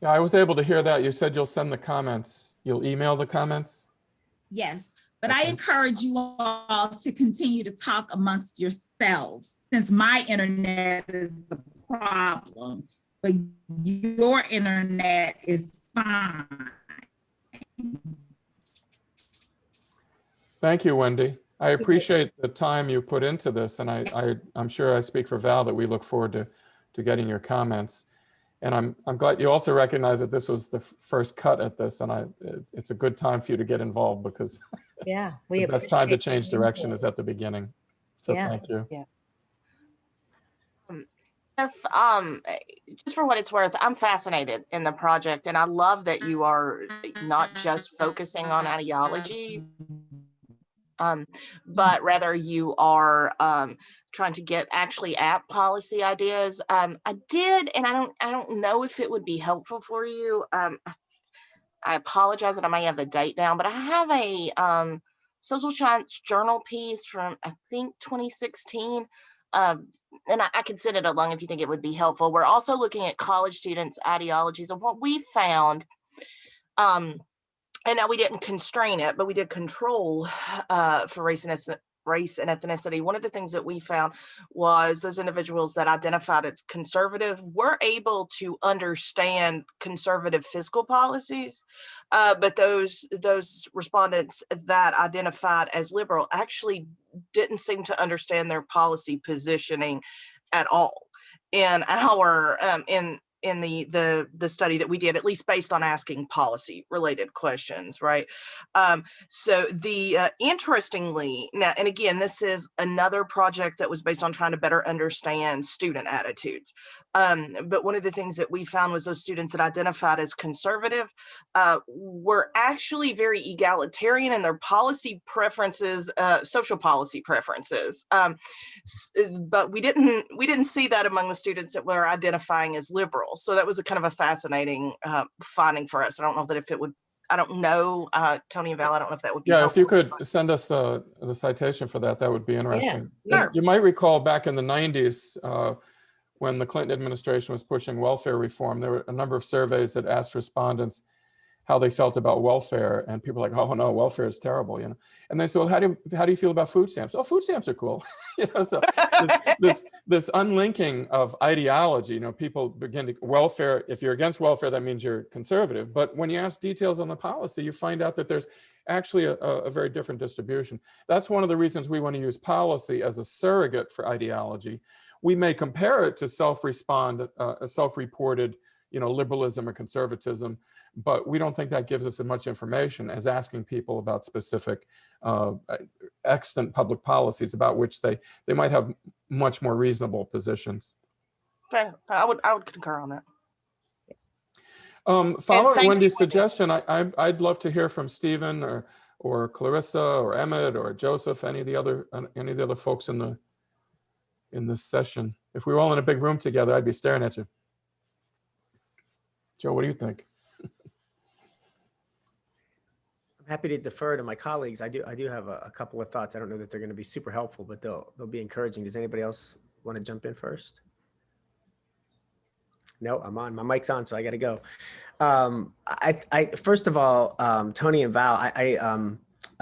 Yeah, I was able to hear that. You said you'll send the comments. You'll email the comments? Yes. But I encourage you all to continue to talk amongst yourselves, since my internet is the problem, but your internet is fine. Thank you, Wendy. I appreciate the time you put into this, and I'm sure I speak for Val that we look forward to getting your comments. And I'm glad you also recognize that this was the first cut at this, and it's a good time for you to get involved, because Yeah, we the best time to appreciate change your direction input. is at the beginning. So Yeah. thank you. If just for what it's worth, I'm fascinated in the project, and I love that you are not just focusing on ideology, but rather you are trying to get actually at policy ideas. I did, and I don't know if it would be helpful for you. I apologize that I may have the date down, but I have a social science journal piece from, I think, 2016. And I can send it along if you think it would be helpful. We're also looking at college students' ideologies, and what we found, and now we didn't constrain it, but we did control for race and ethnicity. One of the things that we found was those individuals that identified as conservative were able to understand conservative fiscal policies, but those respondents that identified as liberal actually didn't seem to understand their policy positioning at all. In our in the study that we did, at least based on asking policy related questions, right? So the interestingly, now, and again, this is another project that was based on trying to better understand student attitudes. But one of the things that we found was those students that identified as conservative were actually very egalitarian in their policy preferences, social policy preferences. But we didn't see that among the students that were identifying as liberal. So that was a kind of a fascinating finding for us. I don't know that if it would, I don't know, Tony and Val, I don't know if that would be Yeah, helpful. if you could send us the citation for that, that would be interesting. Yeah. You might recall back in the 90s, when the Clinton administration was pushing welfare reform, there were a number of surveys that asked respondents how they felt about welfare, and people were like, oh no, welfare is terrible, you know. And they said, well, how do you feel about food stamps? Oh, food stamps are cool. You know, so this unlinking of ideology, you know, people begin to welfare. If you're against welfare, that means you're conservative. But when you ask details on the policy, you find out that there's actually a very different distribution. That's one of the reasons we want to use policy as a surrogate for ideology. We may compare it to self-reported, you know, liberalism or conservatism, but we don't think that gives us as much information as asking people about specific extant public policies about which they might have much more reasonable positions. Okay, I would concur on that. Following thank Wendy's you, suggestion, I'd love to hear from Stephen or Clarissa or Emmett or Joseph, any of the other folks in this session. If we were all in a big room together, I'd be staring at you. Joe, what do you think? I'm happy to defer to my colleagues. I do have a couple of thoughts. I don't know that they're going to be super helpful, but they'll be encouraging. Does anybody else want to jump in first? No, I'm on. My mic's on, so I got to go. First of all, Tony and Val, I'm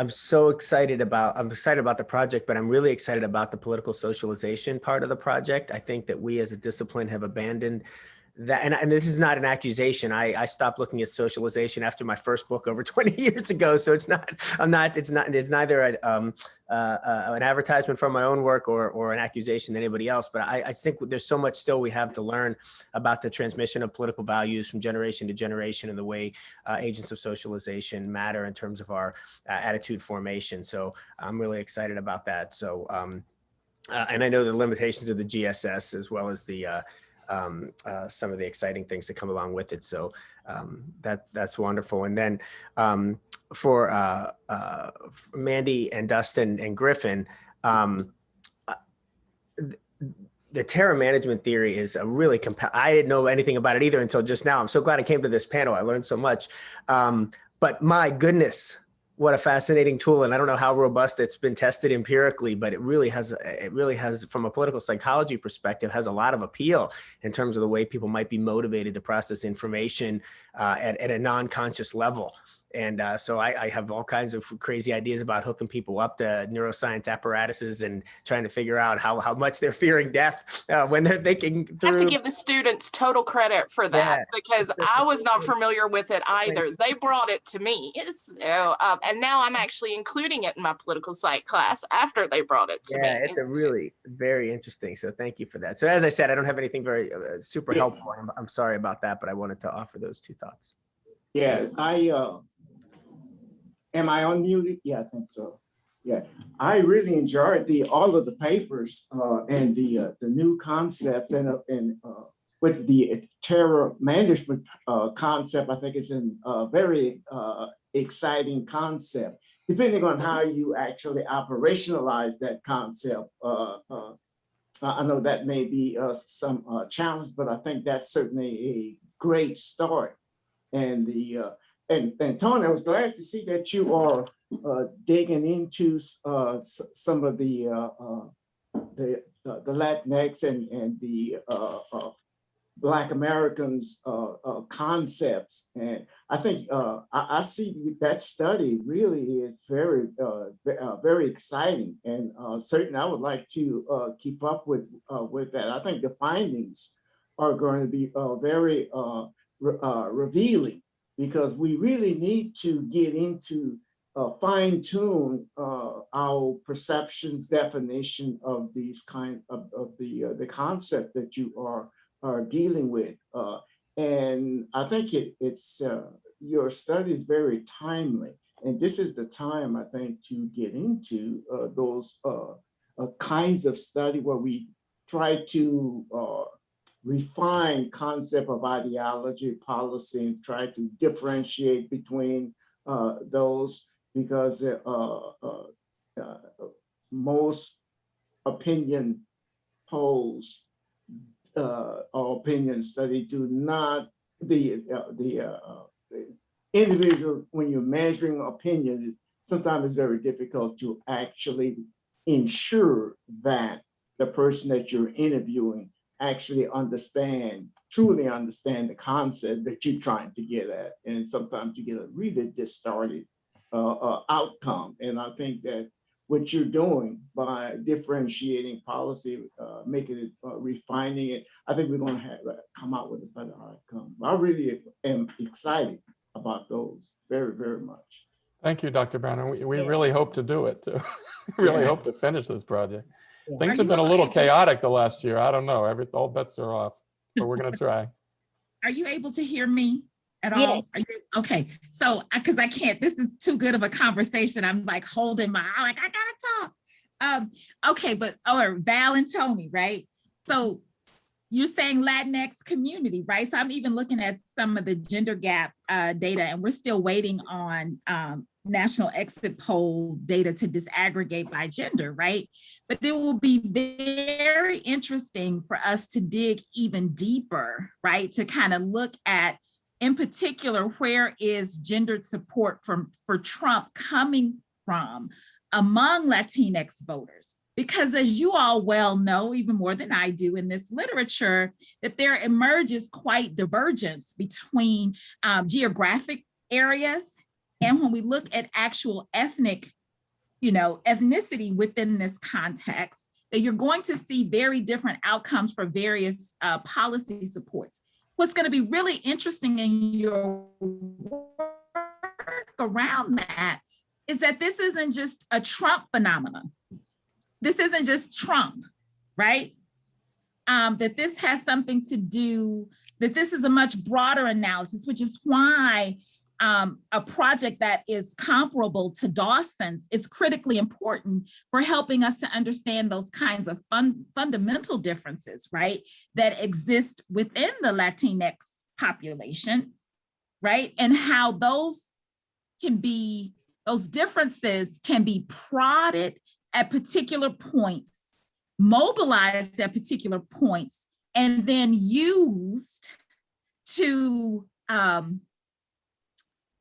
excited about the project, but I'm really excited about the political socialization part of the project. I think that we as a discipline have abandoned that, and this is not an accusation. I stopped looking at socialization after my first book over 20 years ago. So it's neither an advertisement for my own work or an accusation to anybody else. But I think there's so much still we have to learn about the transmission of political values from generation to generation and the way agents of socialization matter in terms of our attitude formation. So I'm really excited about that. So, and I know the limitations of the GSS as well as the some of the exciting things that come along with it. So that's wonderful. And then for Mandi and Dustin and Griffin, the terror management theory is a really I didn't know anything about it either until just now. I'm so glad I came to this panel. I learned so much. But my goodness, what a fascinating tool. And I don't know how robust it's been tested empirically, but it really has, from a political psychology perspective, has a lot of appeal in terms of the way people might be motivated to process information at a non-conscious level. And so I have all kinds of crazy ideas about hooking people up to neuroscience apparatuses and trying to figure out how much they're fearing death when they're thinking through. I have to give the students total credit for that, Yeah, because I was not familiar with it either. They brought it to me. So, and now I'm actually including it in my political psych class after they brought it to me. Yeah, it's a really very interesting. So thank you for that. So as I said, I don't have anything very super helpful. I'm sorry about that, but I wanted to offer those two thoughts. Yeah, am I unmuted? Yeah, I think so. Yeah, I really enjoyed all of the papers and the new concept and with the terror management concept. I think it's a very exciting concept. Depending on how you actually operationalize that concept, I know that may be some challenge, but I think that's certainly a great start. And and Tony, I was glad to see that you are digging into some of the Latinx and the Black Americans concepts. And I think I see that study really is very exciting, and certainly I would like to keep up with that. I think the findings are going to be very revealing, because we really need to get into fine tune our perceptions definition of these kind of the concept that you are dealing with. And I think it's your study is very timely. And this is the time, I think, to get into those kinds of study where we try to refine concept of ideology, policy, and try to differentiate between those, because most opinion polls or opinion study do not, the individual, when you're measuring opinions, sometimes it's very difficult to actually ensure that the person that you're interviewing actually truly understand the concept that you're trying to get at. And sometimes you get a really distorted outcome. And I think that what you're doing by differentiating policy, making it, refining it, I think we're going to come out with a better outcome. I really am excited about those very, very much. Thank you, Dr. Brown. We really hope to do it too. Really hope to finish this project. Things have been a little chaotic the last year. I don't know. All bets are off, but we're going to try. Are you able to hear me at Yeah. all? Are you, okay. So, because I can't, this is too good of a conversation. I'm like holding I gotta talk. Okay, but, or Val and Tony, right? So you're saying Latinx community, right? So I'm even looking at some of the gender gap data, and we're still waiting on national exit poll data to disaggregate by gender, right? But it will be very interesting for us to dig even deeper, right? To kind of look at, in particular, where is gendered support for Trump coming from among Latinx voters? Because as you all well know, even more than I do in this literature, that there emerges quite divergence between geographic areas. And when we look at actual ethnic, ethnicity within this context, that you're going to see very different outcomes for various policy supports. What's going to be really interesting in your work around that is that this isn't just a Trump phenomenon. This isn't just Trump, right? That this has something to do, that this is a much broader analysis, which is why a project that is comparable to Dawson's is critically important for helping us to understand those kinds of fundamental differences, right, that exist within the Latinx population, right? And how those differences can be prodded at particular points, mobilized at particular points, and then used to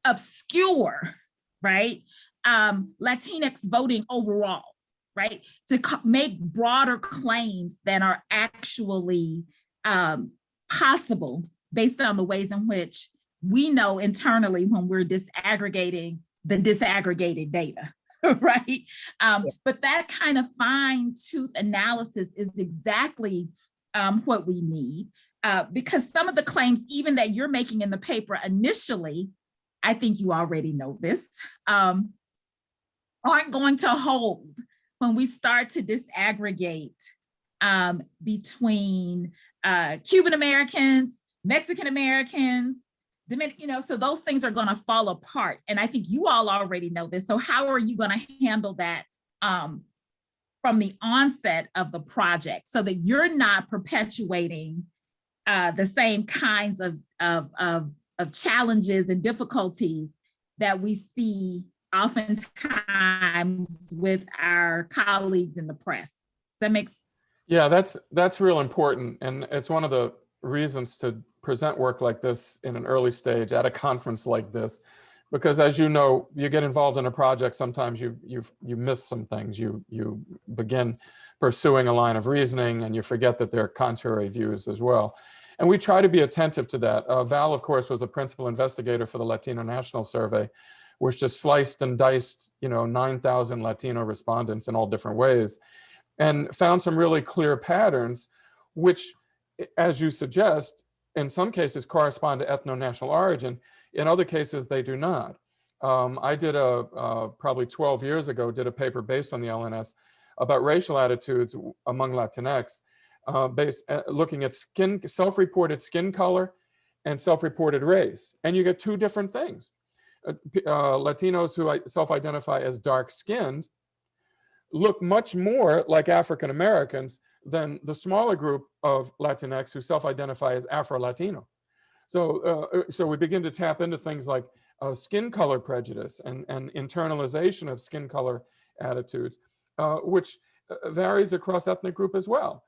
obscure, right, Latinx voting overall, right, to make broader claims that are actually possible based on the ways in which we know internally when we're disaggregating the disaggregated data, right? But that kind of fine tooth analysis is exactly what we need, because some of the claims even that you're making in the paper initially, I think you already know this, aren't going to hold when we start to disaggregate between Cuban Americans, Mexican Americans, so those things are going to fall apart. And I think you all already know this. So how are you going to handle that from the onset of the project so that you're not perpetuating the same kinds of challenges and difficulties that we see oftentimes with our colleagues in the press? That makes Yeah, that's real important. And it's one of the reasons to present work like this in an early stage at a conference like this, because as you know, you get involved in a project, sometimes you miss some things. You begin pursuing a line of reasoning and you forget that there are contrary views as well. And we try to be attentive to that. Val, of course, was a principal investigator for the Latino National Survey, which just sliced and diced, 9,000 Latino respondents in all different ways, and found some really clear patterns, which, as you suggest, in some cases correspond to ethno-national origin. In other cases, they do not. I did probably 12 years ago, did a paper based on the LNS about racial attitudes among Latinx, looking at self-reported skin color and self-reported race. And you get two different things. Latinos who self-identify as dark-skinned look much more like African Americans than the smaller group of Latinx who self-identify as Afro-Latino. So we begin to tap into things like skin color prejudice and internalization of skin color attitudes, which varies across ethnic group as well.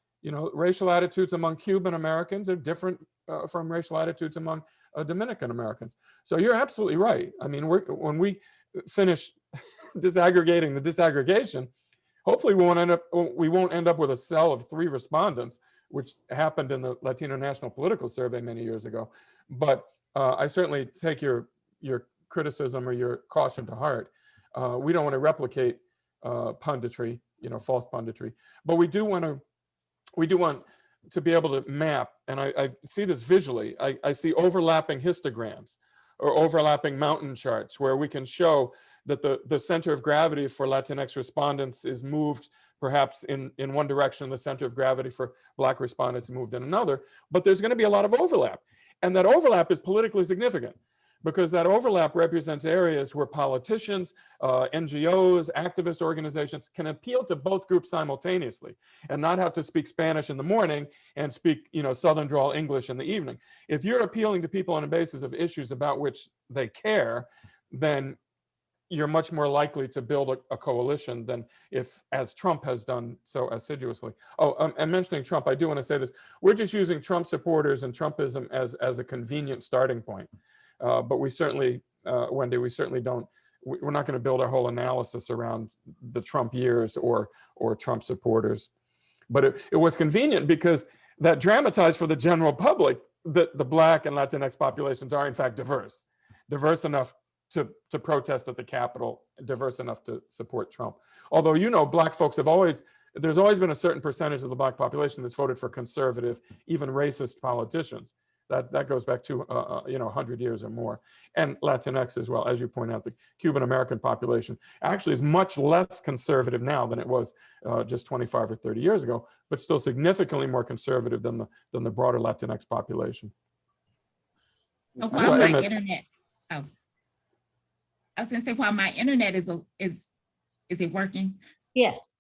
Racial attitudes among Cuban Americans are different from racial attitudes among Dominican Americans. So you're absolutely right. I mean, when we finish disaggregating the disaggregation, hopefully we won't end up with a cell of 3 respondents, which happened in the Latino National Political Survey many years ago. But I certainly take your criticism or your caution to heart. We don't want to replicate punditry, false punditry, but we do want to be able to map, and I see this visually. I see overlapping histograms or overlapping mountain charts where we can show that the center of gravity for Latinx respondents is moved perhaps in one direction, the center of gravity for Black respondents moved in another, but there's going to be a lot of overlap. And that overlap is politically significant because that overlap represents areas where politicians, NGOs, activist organizations can appeal to both groups simultaneously and not have to speak Spanish in the morning and speak, Southern drawl English in the evening. If you're appealing to people on the basis of issues about which they care, then you're much more likely to build a coalition than if, as Trump has done so assiduously. Oh, and mentioning Trump, I do want to say this. We're just using Trump supporters and Trumpism as a convenient starting point. But we certainly, Wendy, we're not going to build our whole analysis around the Trump years or Trump supporters. But it was convenient because that dramatized for the general public that the Black and Latinx populations are in fact diverse enough to protest at the Capitol, diverse enough to support Trump. Although, Black folks there's always been a certain percentage of the Black population that's voted for conservative, even racist politicians. That goes back to 100 years or more. And Latinx as well, as you point out, the Cuban American population actually is much less conservative now than it was just 25 or 30 years ago, but still significantly more conservative than the broader Latinx population. So while my internet, I was going to say, while my internet is it working? Yes.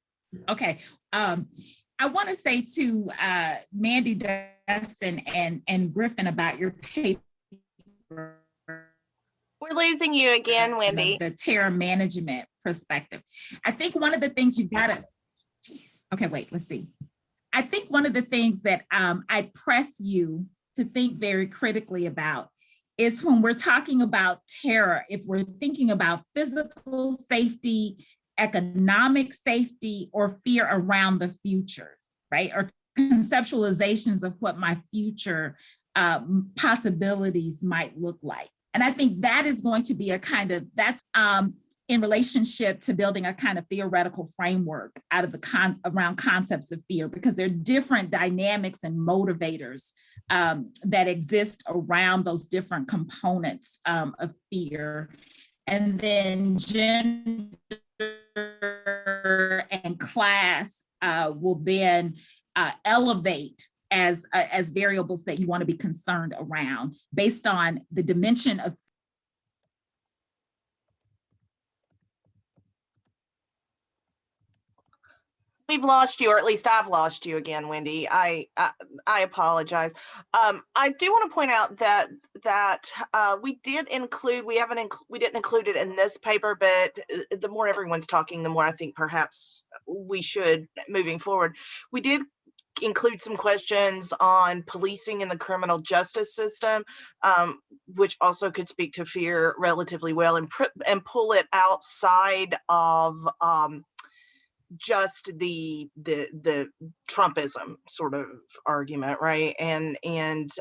Okay. I want to say to Mandi, Dustin, and Griffin about your paper. We're losing you again, Wendy. The terror management perspective. I think one of the things you've got to, okay, wait, let's see. I think one of the things that I'd press you to think very critically about is when we're talking about terror, if we're thinking about physical safety, economic safety, or fear around the future, right? Or conceptualizations of what my future possibilities might look like. And I think that is going to be a kind of, that's in relationship to building a kind of theoretical framework out of around concepts of fear, because there are different dynamics and motivators that exist around those different components of fear. And then gender and class will then elevate as variables that you want to be concerned around based on the dimension of. We've lost you, or at least I've lost you again, Wendy. I apologize. I do want to point out that we did include, we didn't include it in this paper, but the more everyone's talking, the more I think perhaps we should moving forward. We did include some questions on policing in the criminal justice system, which also could speak to fear relatively well, and pull it outside of just the Trumpism sort of argument, right? And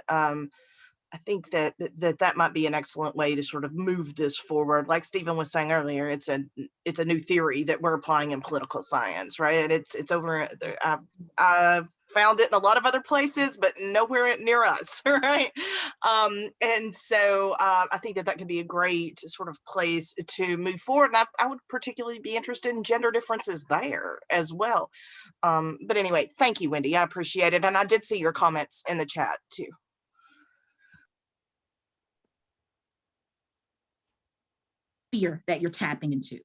I think that might be an excellent way to sort of move this forward. Like Stephen was saying earlier, it's a new theory that we're applying in political science, right? It's over there. I found it in a lot of other places, but nowhere near us, right? And so I think that could be a great sort of place to move forward. And I would particularly be interested in gender differences there as well. But anyway, thank you, Wendy. I appreciate it. And I did see your comments in the chat too. Fear that you're tapping into.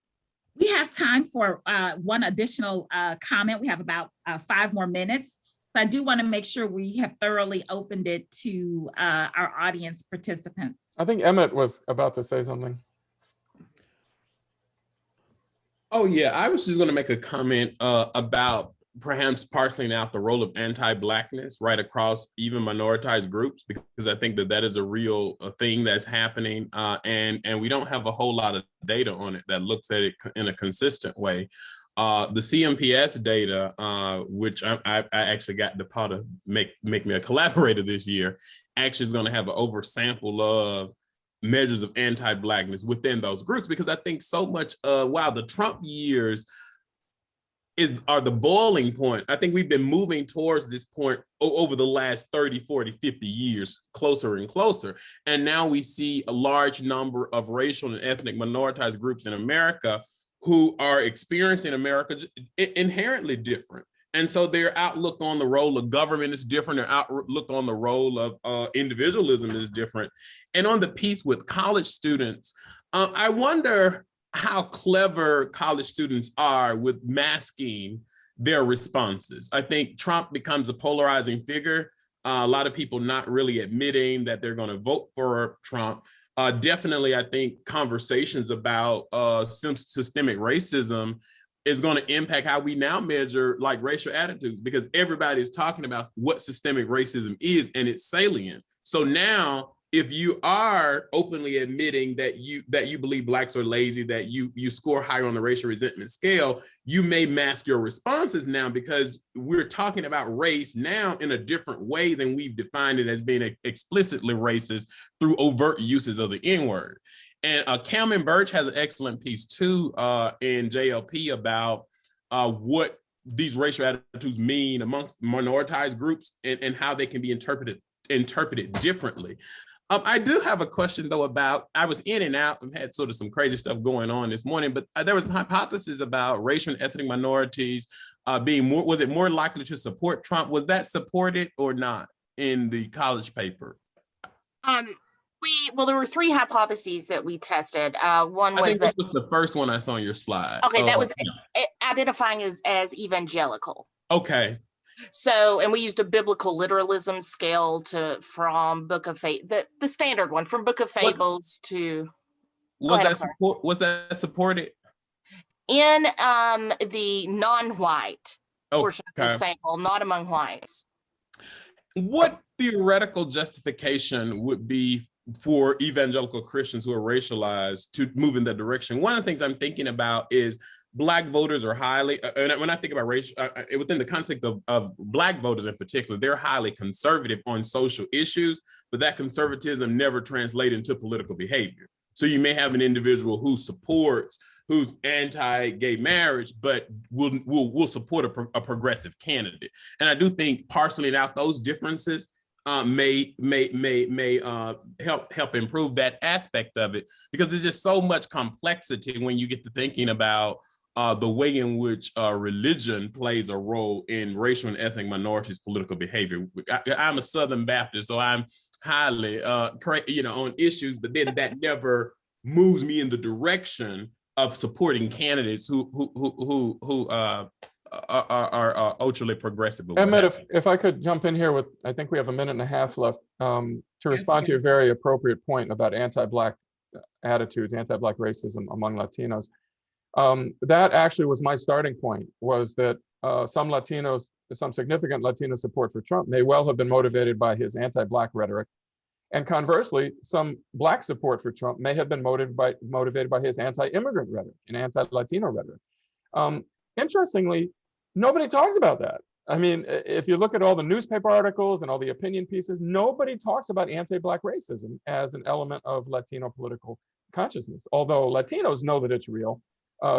We have time for one additional comment. We have about 5 more minutes. So I do want to make sure we have thoroughly opened it to our audience participants. I think Emmett was about to say something. Oh yeah, I was just going to make a comment about perhaps parceling out the role of anti-Blackness right across even minoritized groups, because I think that is a real thing that's happening, and we don't have a whole lot of data on it that looks at it in a consistent way. The CMPS data, which I actually got DePaul to make me a collaborator this year, actually is going to have an oversample of measures of anti-Blackness within those groups, because I think so much while the Trump years are the boiling point, I think we've been moving towards this point over the last 30, 40, 50 years, closer and closer. And now we see a large number of racial and ethnic minoritized groups in America who are experiencing America inherently different. And so their outlook on the role of government is different. Their outlook on the role of individualism is different. And on the piece with college students, I wonder how clever college students are with masking their responses. I think Trump becomes a polarizing figure. A lot of people not really admitting that they're going to vote for Trump. Definitely, I think conversations about systemic racism is going to impact how we now measure like racial attitudes, because everybody is talking about what systemic racism is and it's salient. So now, if you are openly admitting that you believe Blacks are lazy, that you score higher on the racial resentment scale, you may mask your responses now, because we're talking about race now in a different way than we've defined it as being explicitly racist through overt uses of the N-word. And Calvin Birch has an excellent piece too in JLP about what these racial attitudes mean amongst minoritized groups and how they can be interpreted differently. I do have a question though about, I was in and out and had sort of some crazy stuff going on this morning, but there was a hypothesis about racial and ethnic minorities being more, was it more likely to support Trump? Was that supported or not in the college paper? Well, there were 3 hypotheses that we tested. One was I think this was the first one I saw on your slide. Okay, that was identifying as evangelical. Okay. So, and we used a biblical literalism scale from Book of the standard one, from Book of Fables to. Was that supported? In the non-white portion of the sample, not among whites. What theoretical justification would be for evangelical Christians who are racialized to move in that direction? One of the things I'm thinking about is Black voters are highly, and when I think about race, within the context of Black voters in particular, they're highly conservative on social issues, but that conservatism never translates into political behavior. So you may have an individual who's anti-gay marriage, but will support a progressive candidate. And I do think parceling out those differences may help improve that aspect of it, because there's just so much complexity when you get to thinking about the way in which religion plays a role in racial and ethnic minorities' political behavior. I'm a Southern Baptist, so I'm highly, on issues, but then that never moves me in the direction of supporting candidates who are ultra progressive. Emmett, if I could jump in here with, I think we have a minute and a half left to respond to your very appropriate point about anti-Black attitudes, anti-Black racism among Latinos. That actually was my starting point, was that some significant Latino support for Trump may well have been motivated by his anti-Black rhetoric. And conversely, some Black support for Trump may have been motivated by his anti-immigrant rhetoric and anti-Latino rhetoric. Interestingly, nobody talks about that. I mean, if you look at all the newspaper articles and all the opinion pieces, nobody talks about anti-Black racism as an element of Latino political consciousness, although Latinos know that it's real.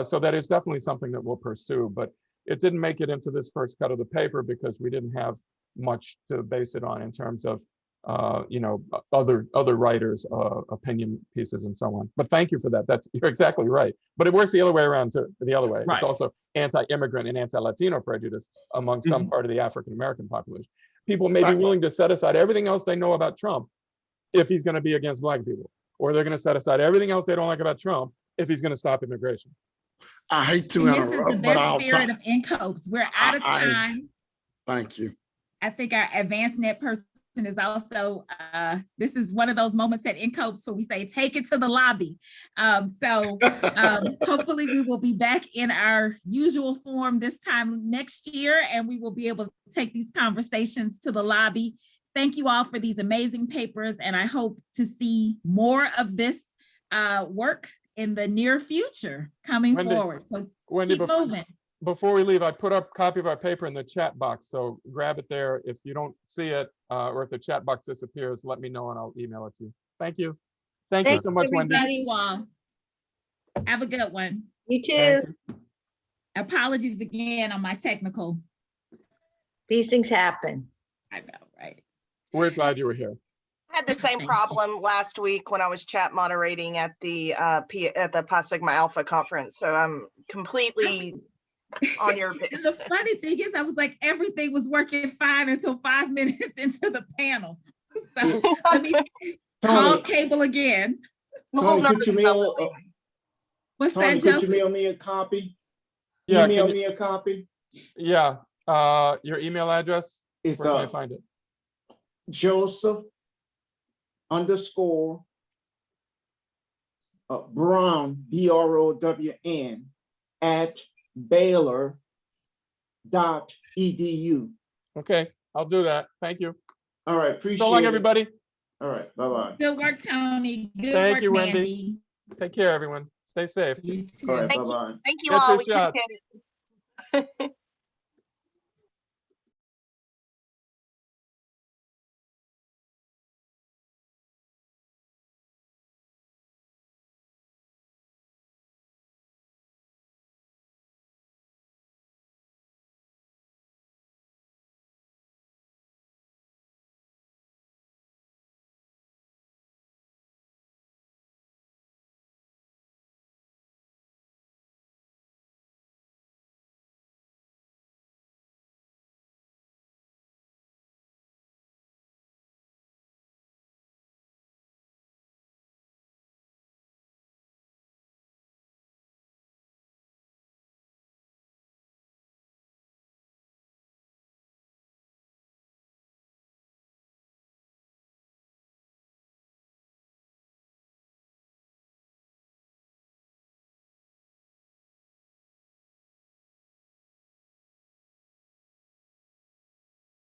So that is definitely something that we'll pursue, but it didn't make it into this first cut of the paper because we didn't have much to base it on in terms of other writers' opinion pieces and so on. But thank you for that. You're exactly right. But it works the other way around too. The other way, right. It's also anti-immigrant and anti-Latino prejudice among some part of the African-American population. People may be willing to set aside everything else they know about Trump if he's going to be against Black people, or they're going to set aside everything else they don't like about Trump if he's going to stop immigration. I hate to This interrupt, is the but best spirit of incopes. We're out of time. Thank you. I think our advanced net person is also, this is one of those moments at incopes where we say, take it to the lobby. Hopefully we will be back in our usual form this time next year, and we will be able to take these conversations to the lobby. Thank you all for these amazing papers, and I hope to see more of this work in the near future coming forward. So Wendy, keep moving. Before we leave, I put up a copy of our paper in the chat box, so grab it there. If you don't see it, or if the chat box disappears, let me know and I'll email it to you. Thank you. Thank you so much, Wendy. Thank you all. Have a good one. You too. Apologies again on my technical. These things happen. I know, right? We're glad you were here. I had the same problem last week when I was chat moderating at the Pi Sigma Alpha conference. So I'm completely on your page. And the funny thing is, I was like, everything was working fine until 5 minutes into the panel. So let me call cable again. Tony, could you mail me a copy? Yeah, email me a copy. Yeah. Your email address? Is where can I find it? Joseph_Brown, BROWN at Baylor.edu. Okay, I'll do that. Thank you. All right, appreciate it. So long, everybody. All right, bye-bye. Good work, Tony. Good Thank work, you, Mandy. Wendy. Take care, everyone. Stay safe. You too. All right, bye-bye. Thank you Get all. your We shots. appreciate it.